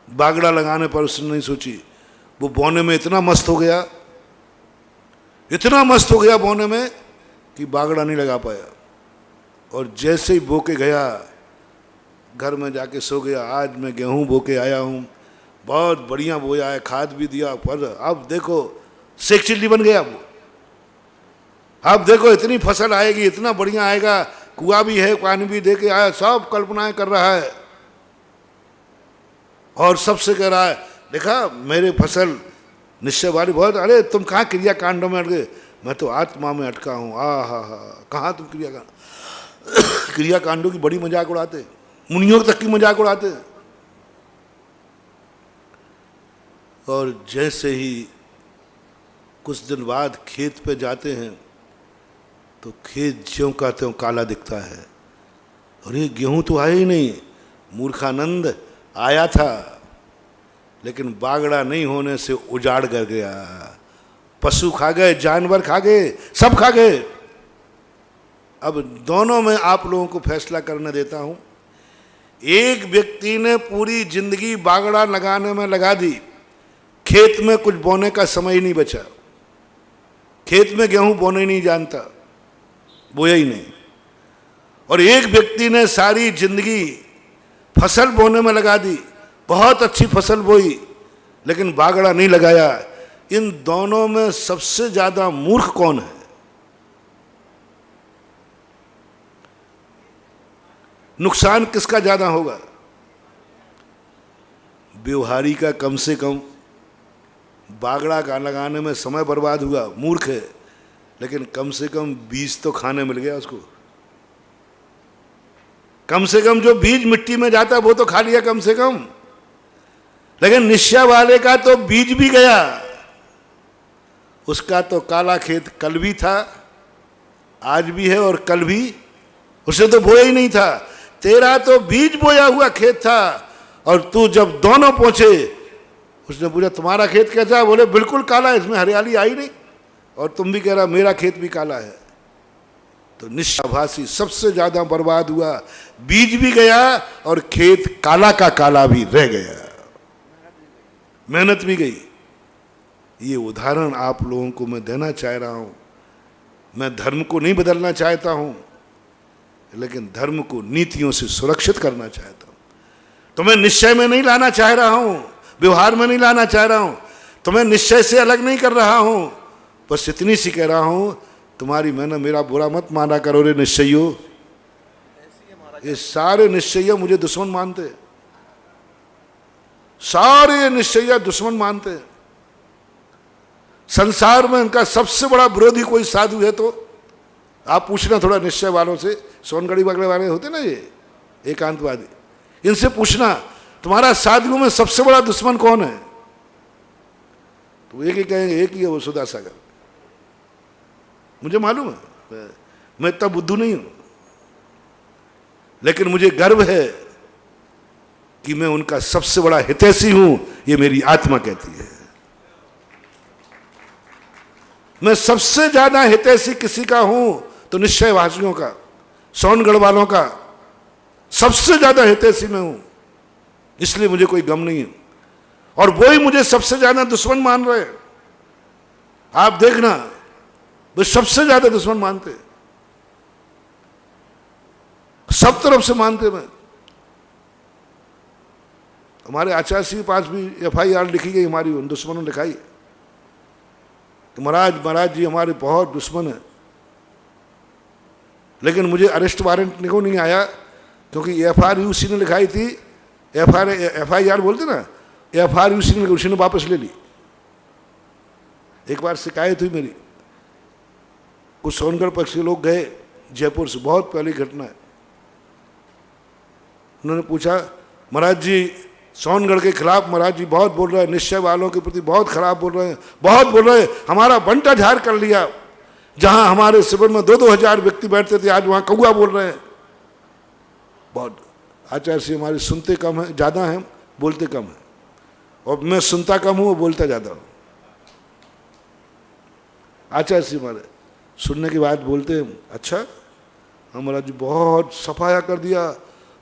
बागड़ा लगाने पर उसने नहीं सोची, वो बोने में इतना मस्त हो गया, इतना मस्त हो गया बोने में कि बागड़ा नहीं लगा पाया। और जैसे ही बो के गया, घर में जाके सो गया। आज मैं गेहूं बो के आया हूं, बहुत बढ़िया बोया है, खाद भी दिया, पर अब देखो सेक चिल्ली बन गया वो। अब देखो इतनी फसल आएगी, इतना बढ़िया आएगा, कुआं भी है, पानी भी दे के आया, सब कल्पनाएं कर रहा है। और सबसे कह रहा है, देखा मेरे फसल निश्चय वाली बहुत। अरे तुम कहाँ क्रिया कांडों में अट गए? मैं तो आत्मा में अटका हूँ। कहाँ तुम क्रिया कांडों की बड़ी मजाक उड़ाते, मुनियों तक की मजाक उड़ाते। और जैसे ही कुछ दिन बाद खेत पे जाते हैं तो खेत ज्यों का त्यों काला दिखता है। अरे गेहूं तो आया ही नहीं। मूर्खानंद आया था, लेकिन बागड़ा नहीं होने से उजाड़ कर गया। पशु खा गए, जानवर खा गए, सब खा गए। अब दोनों में आप लोगों को फैसला करने देता हूं। एक व्यक्ति ने पूरी जिंदगी बागड़ा लगाने में लगा दी, खेत में कुछ बोने का समय ही नहीं बचा, खेत में गेहूं बोने नहीं जानता, बोया ही नहीं। और एक व्यक्ति ने सारी जिंदगी फसल बोने में लगा दी, बहुत अच्छी फसल बोई, लेकिन बागड़ा नहीं लगाया, इन दोनों में सबसे ज्यादा मूर्ख कौन है? नुकसान किसका ज्यादा होगा? व्यवहारी का कम से कम बागड़ा का लगाने में समय बर्बाद हुआ, मूर्ख है, लेकिन कम से कम बीज तो खाने मिल गया उसको। कम से कम जो बीज मिट्टी में जाता वो तो खा लिया कम से कम। लेकिन निश्चय वाले का तो बीज भी गया, उसका तो काला खेत कल भी था, आज भी है और कल भी, उसे तो बोया ही नहीं था। तेरा तो बीज बोया हुआ खेत था, और तू जब दोनों पहुंचे, उसने पूछा तुम्हारा खेत कैसा है? बोले बिल्कुल काला है, इसमें हरियाली आई नहीं, और तुम भी कह रहा मेरा खेत भी काला है। तो निश्चयभासी सबसे ज्यादा बर्बाद हुआ, बीज भी गया और खेत काला का काला भी रह गया, मेहनत भी गई। ये उदाहरण आप लोगों को मैं देना चाह रहा हूं। मैं धर्म को नहीं बदलना चाहता हूं, लेकिन धर्म को नीतियों से सुरक्षित करना चाहता हूं। तो मैं निश्चय में नहीं लाना चाह रहा हूं, व्यवहार में नहीं लाना चाह रहा हूं, तो मैं निश्चय से अलग नहीं कर रहा हूं। बस इतनी सी कह रहा हूं, तुम्हारी मैंने मेरा बुरा मत माना करो रे निश्चयो। ये सारे निश्चय मुझे दुश्मन मानते, सारे निश्चय दुश्मन मानते। संसार में इनका सबसे बड़ा विरोधी कोई साधु है तो आप पूछना थोड़ा निश्चय वालों से, सोनगढ़ी बगले वाले होते ना ये एकांतवादी, इनसे पूछना तुम्हारा साधुओं में सबसे बड़ा दुश्मन कौन है? तो एक ही कहेंगे एक ही है, वो सुधा सागर। मुझे मालूम है, मैं इतना बुद्धू नहीं हूं, लेकिन मुझे गर्व है कि मैं उनका सबसे बड़ा हितैषी हूं, ये मेरी आत्मा कहती है। मैं सबसे ज्यादा हितैषी किसी का हूं तो निश्चयवासियों का, सोनगढ़ वालों का सबसे ज्यादा हितैषी मैं हूं, इसलिए मुझे कोई गम नहीं है। और वो ही मुझे सबसे ज्यादा दुश्मन मान रहे हैं। आप देखना, वो सबसे ज्यादा दुश्मन मानते, सब तरफ से मानते। मैं हमारे आचार्य सिंह के पास भी FIR लिखी गई, हमारी उन दुश्मनों ने लिखाई कि महाराज जी हमारे बहुत दुश्मन है, लेकिन मुझे अरेस्ट वारंट निको नहीं आया, क्योंकि FRUC ने लिखाई थी। FIR बोलते ना, FRUC ने उसी ने वापस ले ली। एक बार शिकायत हुई मेरी, कुछ सोनगढ़ पक्ष के लोग गए जयपुर से, बहुत पहली घटना है। उन्होंने पूछा महाराज जी सोनगढ़ के खिलाफ महाराज जी बहुत बोल रहे हैं, निश्चय वालों के प्रति बहुत खराब बोल रहे हैं, बहुत बोल रहे हैं, हमारा बंटा झाड़ कर लिया। जहां हमारे शिविर में 2-2 हजार व्यक्ति बैठते थे, आज वहां कौआ बोल रहे हैं। बहुत आचार्य से हमारे सुनते कम है, ज्यादा है, बोलते कम है, और मैं सुनता कम हूं, बोलता ज्यादा हूं। आचार्य से हमारे सुनने की बात बोलते हैं, अच्छा हमारा जी बहुत सफाया कर दिया,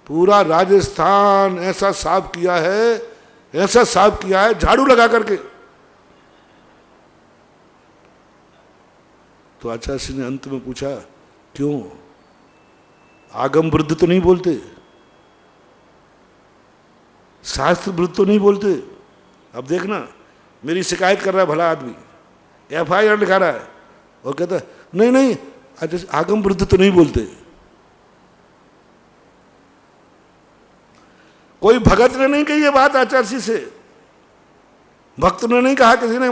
पूरा राजस्थान ऐसा साफ किया है, ऐसा साफ किया है झाड़ू लगा करके। तो आचार्य सिंह ने अंत में पूछा क्यों, आगम विरुद्ध तो नहीं बोलते, शास्त्र विरुद्ध तो नहीं बोलते? अब देखना, मेरी शिकायत कर रहा है भला आदमी, FIR लिखा रहा है, और कहता है नहीं नहीं अच्छा आगम विरुद्ध तो नहीं बोलते। कोई भगत ने नहीं कही ये बात आचार्य से, भक्त ने नहीं कहा किसी ने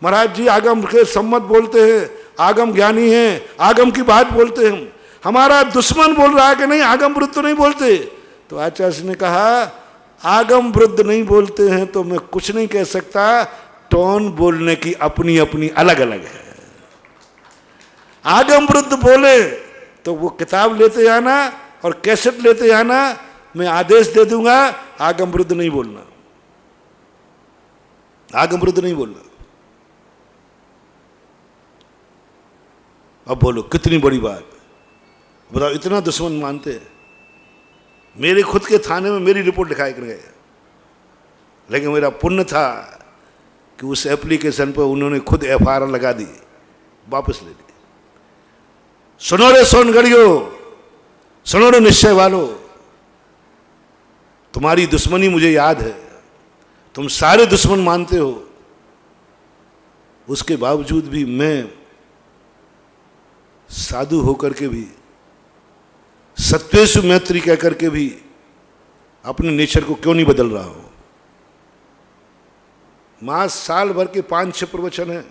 महाराज जी आगम के सम्मत बोलते हैं, आगम ज्ञानी हैं, आगम की बात बोलते हैं। हमारा दुश्मन बोल रहा है कि नहीं आगम विरुद्ध तो नहीं बोलते। तो आचार्य ने कहा आगम विरुद्ध नहीं बोलते हैं तो मैं कुछ नहीं कह सकता, टोन बोलने की अपनी अपनी अलग अलग है। आगम विरुद्ध बोले तो वो किताब लेते आना और कैसेट लेते आना, मैं आदेश दे दूंगा आगम विरुद्ध नहीं बोलना, आगम विरुद्ध नहीं बोलना। अब बोलो कितनी बड़ी बात, बताओ इतना दुश्मन मानते हैं। मेरे खुद के थाने में मेरी रिपोर्ट लिखाई कर गए, लेकिन मेरा पुण्य था कि उस एप्लीकेशन पर उन्होंने खुद FIR लगा दी, वापस ले ली। सुनो रे सोनगढ़ियो, सुनो रे निश्चय वालों, तुम्हारी दुश्मनी मुझे याद है, तुम सारे दुश्मन मानते हो, उसके बावजूद भी मैं साधु होकर के भी, सत्वेषु मैत्री कह करके भी अपने नेचर को क्यों नहीं बदल रहा हूं? मां साल भर के 5-6 प्रवचन है,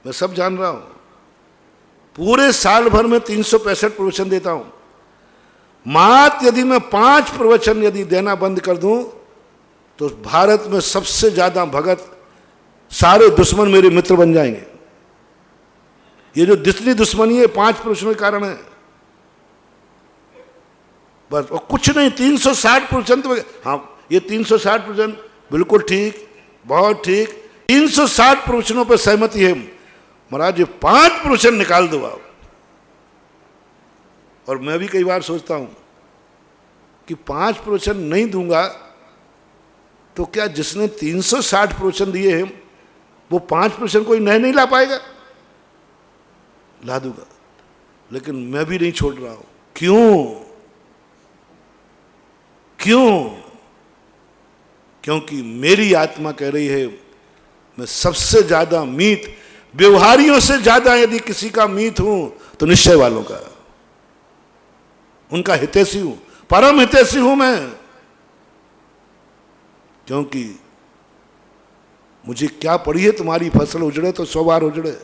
मैं सब जान रहा हूं। पूरे साल भर में 365 प्रवचन देता हूं। मात यदि मैं 5 प्रवचन यदि देना बंद कर दूं तो भारत में सबसे ज्यादा भगत, सारे दुश्मन मेरे मित्र बन जाएंगे। ये जो जितनी दुश्मनी है 5 प्रवचनों के कारण है बस, और कुछ नहीं। 360% तो हाँ, ये 360 प्रवचन बिल्कुल ठीक, बहुत ठीक। 360 प्रवचनों पर सहमति है महाराज, ये 5 प्रवचन निकाल दो आप। और मैं भी कई बार सोचता हूं कि 5 प्रवचन नहीं दूंगा तो क्या जिसने 360 प्रवचन दिए हैं वो 5 प्रवचन कोई नए नहीं ला पाएगा? ला दूंगा, लेकिन मैं भी नहीं छोड़ रहा हूं। क्यों? क्योंकि मेरी आत्मा कह रही है मैं सबसे ज्यादा मीत, व्यवहारियों से ज्यादा यदि किसी का मीत हूं तो निश्चय वालों का, उनका हितैषी हूं, परम हितैषी हूं मैं। क्योंकि मुझे क्या पड़ी है, तुम्हारी फसल उजड़े तो 100 बार उजड़े,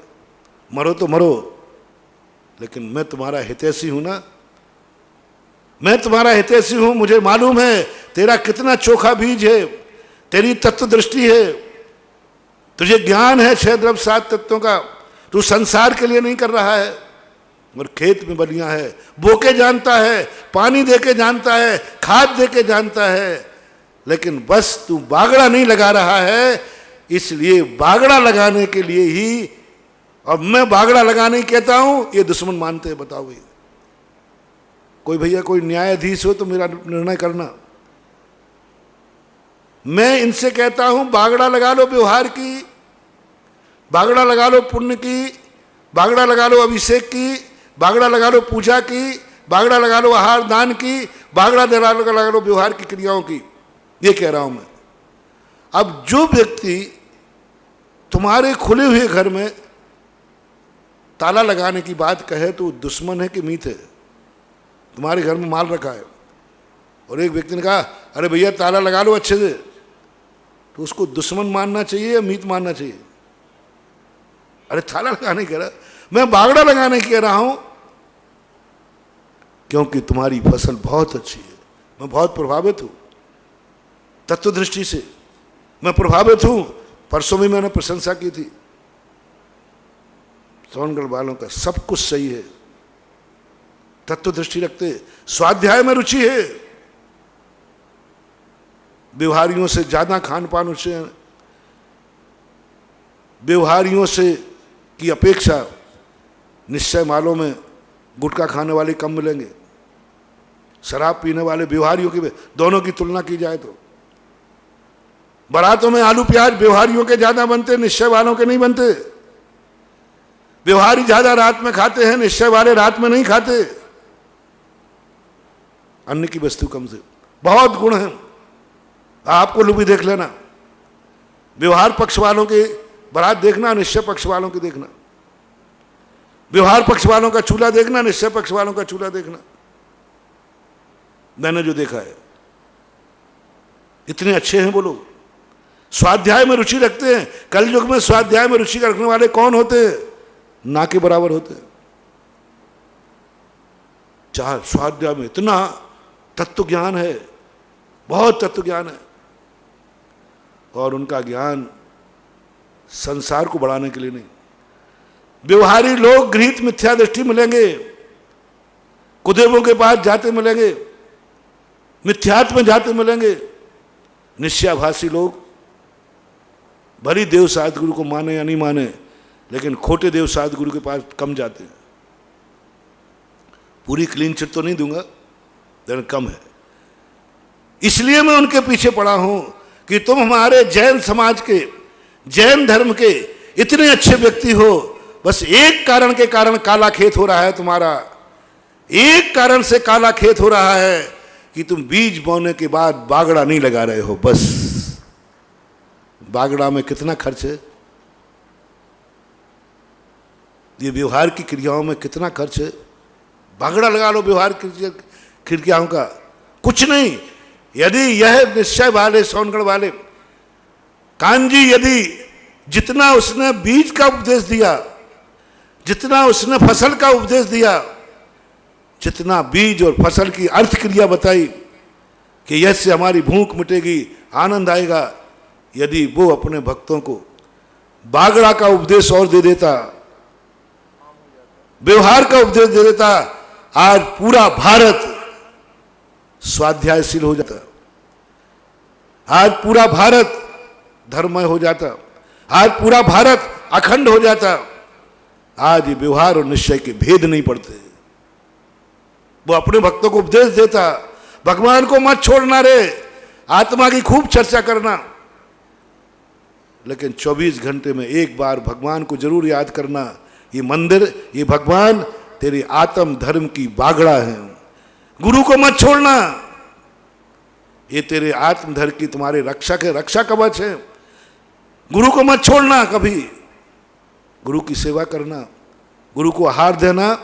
मरो तो मरो, लेकिन मैं तुम्हारा हितैषी हूं ना। मैं तुम्हारा हितैषी हूं। मुझे मालूम है तेरा कितना चोखा बीज है, तेरी तत्व दृष्टि है, तुझे ज्ञान है 6 द्रव्य 7 तत्वों का। तू संसार के लिए नहीं कर रहा है, और खेत में बलियां है, बोके जानता है, पानी देके जानता है, खाद देके जानता है, लेकिन बस तू बागड़ा नहीं लगा रहा है। इसलिए बागड़ा लगाने के लिए ही, और मैं बागड़ा लगाने कहता हूं, ये दुश्मन मानते हैं। बताओ भैया, कोई भैया कोई न्यायाधीश हो तो मेरा निर्णय करना। मैं इनसे कहता हूं बागड़ा लगा लो व्यवहार की, बागड़ा लगा लो पुण्य की, बागड़ा लगा लो अभिषेक की, बागड़ा लगा लो पूजा की, बागड़ा लगा लो आहार दान की, बागड़ा लगा लो व्यवहार की क्रियाओं की। ये कह रहा हूं मैं। अब जो व्यक्ति तुम्हारे खुले हुए घर में ताला लगाने की बात कहे तो दुश्मन है कि मीत है? तुम्हारे घर में माल रखा है और एक व्यक्ति ने कहा अरे भैया ताला लगा लो अच्छे से, तो उसको दुश्मन मानना चाहिए या मीत मानना चाहिए? अरे ताला लगाने कह रहा, मैं बागड़ा लगाने कह रहा हूं, क्योंकि तुम्हारी फसल बहुत अच्छी है। मैं बहुत प्रभावित हूं तत्व दृष्टि से, मैं प्रभावित हूं। परसों भी मैंने प्रशंसा की थी सोनगढ़ वालों का, सब कुछ सही है, तत्व दृष्टि रखते, स्वाध्याय में रुचि है, व्यवहारियों से ज्यादा खान पान उसे, व्यवहारियों से की अपेक्षा निश्चय मालों में गुटखा खाने वाले कम मिलेंगे, शराब पीने वाले व्यवहारियों की, दोनों की तुलना की जाए तो बारातों में आलू प्याज व्यवहारियों के ज्यादा बनते, निश्चय वालों के नहीं बनते। व्यवहारी ज्यादा रात में खाते हैं, निश्चय वाले रात में नहीं खाते। अन्न की वस्तु कम से, बहुत गुण है, आपको लोग भी देख लेना। व्यवहार पक्ष वालों के बारात देखना, निश्चय पक्ष वालों की देखना, व्यवहार पक्ष वालों का चूल्हा देखना, निश्चय पक्ष वालों का चूल्हा देखना। मैंने जो देखा है, इतने अच्छे हैं वो लोग, स्वाध्याय में रुचि रखते हैं। कल युग में स्वाध्याय में रुचि रखने वाले कौन होते हैं? ना के बराबर होते हैं। चाहे स्वाध्याय में इतना तत्व ज्ञान है, बहुत तत्व ज्ञान है, और उनका ज्ञान संसार को बढ़ाने के लिए नहीं। व्यवहारी लोग गृहीत मिथ्या दृष्टि मिलेंगे, कुदेवों के पास जाते मिलेंगे, मिथ्यात्व में जाते मिलेंगे। निश्चयाभासी लोग भरी देव साध गुरु को माने या नहीं माने, लेकिन खोटे देव साध गुरु के पास कम जाते हैं। पूरी क्लीन चिट तो नहीं दूंगा, लेकिन कम है। इसलिए मैं उनके पीछे पड़ा हूं कि तुम हमारे जैन समाज के, जैन धर्म के इतने अच्छे व्यक्ति हो, बस एक कारण के कारण काला खेत हो रहा है तुम्हारा। एक कारण से काला खेत हो रहा है कि तुम बीज बोने के बाद बागड़ा नहीं लगा रहे हो। बस बागड़ा में कितना खर्च है? ये व्यवहार की क्रियाओं में कितना खर्च है। बागड़ा लगा लो व्यवहार की क्रियाओं का, कुछ नहीं। यदि यह निश्चय वाले सोनगढ़ वाले कांजी, यदि जितना उसने बीज का उपदेश दिया, जितना उसने फसल का उपदेश दिया, जितना बीज और फसल की अर्थ क्रिया बताई कि इससे हमारी भूख मिटेगी, आनंद आएगा, यदि वो अपने भक्तों को बागड़ा का उपदेश और दे देता, व्यवहार का उपदेश दे देता, आज पूरा भारत स्वाध्यायशील हो जाता, आज पूरा भारत धर्ममय हो जाता, आज पूरा भारत अखंड हो जाता। आज ये व्यवहार और निश्चय के भेद नहीं पड़ते। वो अपने भक्तों को उपदेश देता, भगवान को मत छोड़ना रे, आत्मा की खूब चर्चा करना, लेकिन 24 घंटे में एक बार भगवान को जरूर याद करना। ये मंदिर, ये भगवान तेरी आत्म धर्म की बागड़ा है। गुरु को मत छोड़ना, ये तेरे आत्म धर्म की तुम्हारे रक्षा कवच है। गुरु को मत छोड़ना कभी, गुरु की सेवा करना, गुरु को आहार देना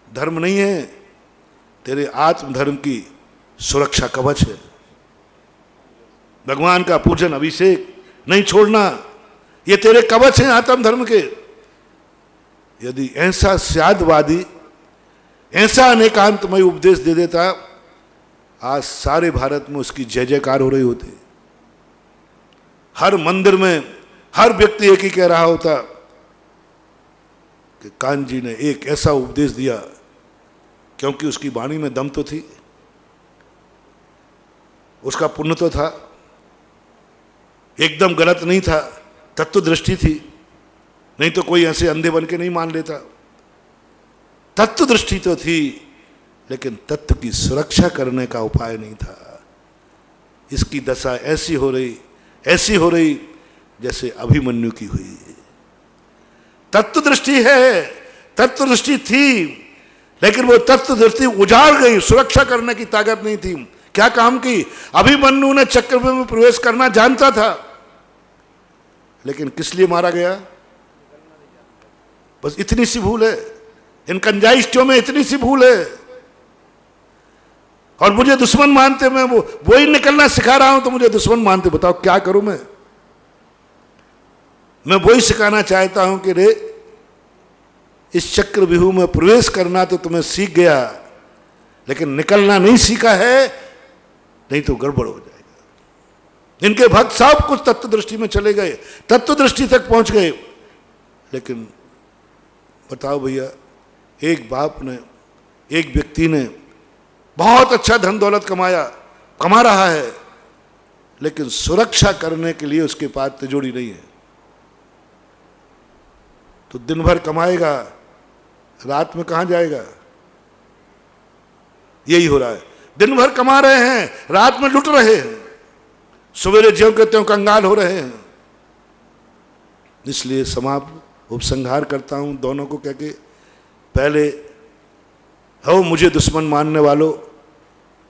धर्म नहीं है, तेरे आत्म धर्म की सुरक्षा कवच है। भगवान का पूजन अभिषेक नहीं छोड़ना, ये तेरे कवच हैं आत्म धर्म के। यदि ऐसा स्यादवादी, ऐसा अनेकांतमय उपदेश दे देता, आज सारे भारत में उसकी जय जयकार हो रही होती। हर मंदिर में हर व्यक्ति एक ही कह रहा होता कि कान जी ने एक ऐसा उपदेश दिया, क्योंकि उसकी वाणी में दम तो थी, उसका पुण्य तो था, एकदम गलत नहीं था, तत्व दृष्टि थी, नहीं तो कोई ऐसे अंधे बन के नहीं मान लेता। तत्व दृष्टि तो थी, लेकिन तत्व की सुरक्षा करने का उपाय नहीं था। इसकी दशा ऐसी हो रही जैसे अभिमन्यु की हुई। तत्व दृष्टि है, तत्व दृष्टि थी, लेकिन वो तत्व दृष्टि उजाड़ गई, सुरक्षा करने की ताकत नहीं थी। क्या काम की? अभिमन्यु ने चक्रव्यूह में प्रवेश करना जानता था, लेकिन किस लिए मारा गया? बस इतनी सी भूल है, इन कंजाइस्टियों में इतनी सी भूल है। और मुझे दुश्मन मानते, मैं वो ही निकलना सिखा रहा हूं तो मुझे दुश्मन मानते। बताओ क्या करूं मैं वही सिखाना चाहता हूं कि रे, इस चक्रव्यूह में प्रवेश करना तो तुम्हें सीख गया, लेकिन निकलना नहीं सीखा है, नहीं तो गड़बड़ हो जाएगा। इनके भक्त सब कुछ तत्व दृष्टि में चले गए, तत्व दृष्टि तक पहुंच गए, लेकिन बताओ भैया, एक बाप ने, एक व्यक्ति ने बहुत अच्छा धन दौलत कमा रहा है, लेकिन सुरक्षा करने के लिए उसके पास तिजोरी नहीं है, तो दिन भर कमाएगा, रात में कहां जाएगा? यही हो रहा है। दिन भर कमा रहे हैं, रात में लुट रहे हैं, सवेरे ज्यों के त्यों कंगाल हो रहे हैं। इसलिए समाप्त उपसंहार करता हूं दोनों को कह के, पहले हो मुझे दुश्मन मानने वालों,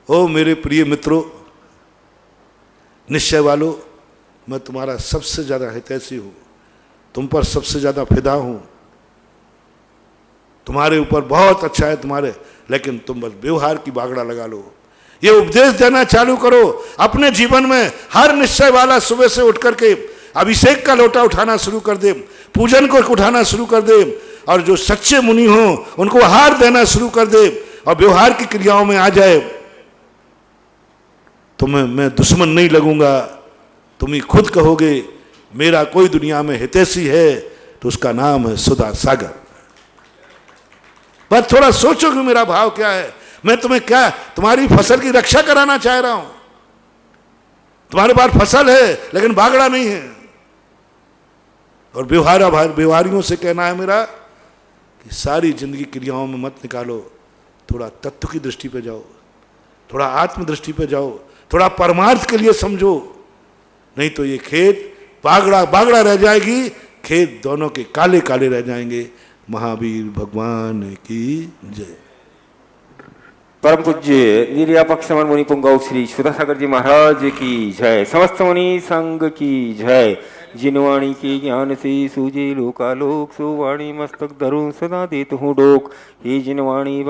हो मेरे प्रिय मित्रों, निश्चय वालों, मैं तुम्हारा सबसे ज्यादा हितैषी हूं, तुम पर सबसे ज्यादा फिदा हूं, तुम्हारे ऊपर बहुत अच्छा है तुम्हारे, लेकिन तुम बस व्यवहार की बागड़ा लगा लो। ये उपदेश देना चालू करो अपने जीवन में। हर निश्चय वाला सुबह से उठ करके अभिषेक का लोटा उठाना शुरू कर दे, पूजन को उठाना शुरू कर दे, और जो सच्चे मुनि हो उनको हार देना शुरू कर दे, और व्यवहार की क्रियाओं में आ जाए। तुम्हें मैं दुश्मन नहीं लगूंगा, तुम ही खुद कहोगे मेरा कोई दुनिया में हितैषी है, तो उसका नाम है सुधा सागर। बस थोड़ा सोचो कि मेरा भाव क्या है। मैं तुम्हें क्या, तुम्हारी फसल की रक्षा कराना चाह रहा हूं। तुम्हारे पास फसल है, लेकिन बागड़ा नहीं है। और व्यवहारियों से कहना है मेरा कि सारी जिंदगी क्रियाओं में मत निकालो, थोड़ा तत्व की दृष्टि पे जाओ, थोड़ा आत्म दृष्टि पे जाओ, थोड़ा परमार्थ के लिए समझो, नहीं तो ये खेत बागड़ा रह जाएगी, खेत दोनों के काले काले रह जाएंगे। महावीर भगवान की जय। परम पूज्य निर्यापक समन मुनि पुंगव श्री सुधासागर जी महाराज की जय। समस्त मुनि संघ की जय। जिनवाणी के ज्ञान से सूझे लोकालोक, सो वाणी मस्तक धरुं सदा देत हूँ डोक। हे जिनवाणी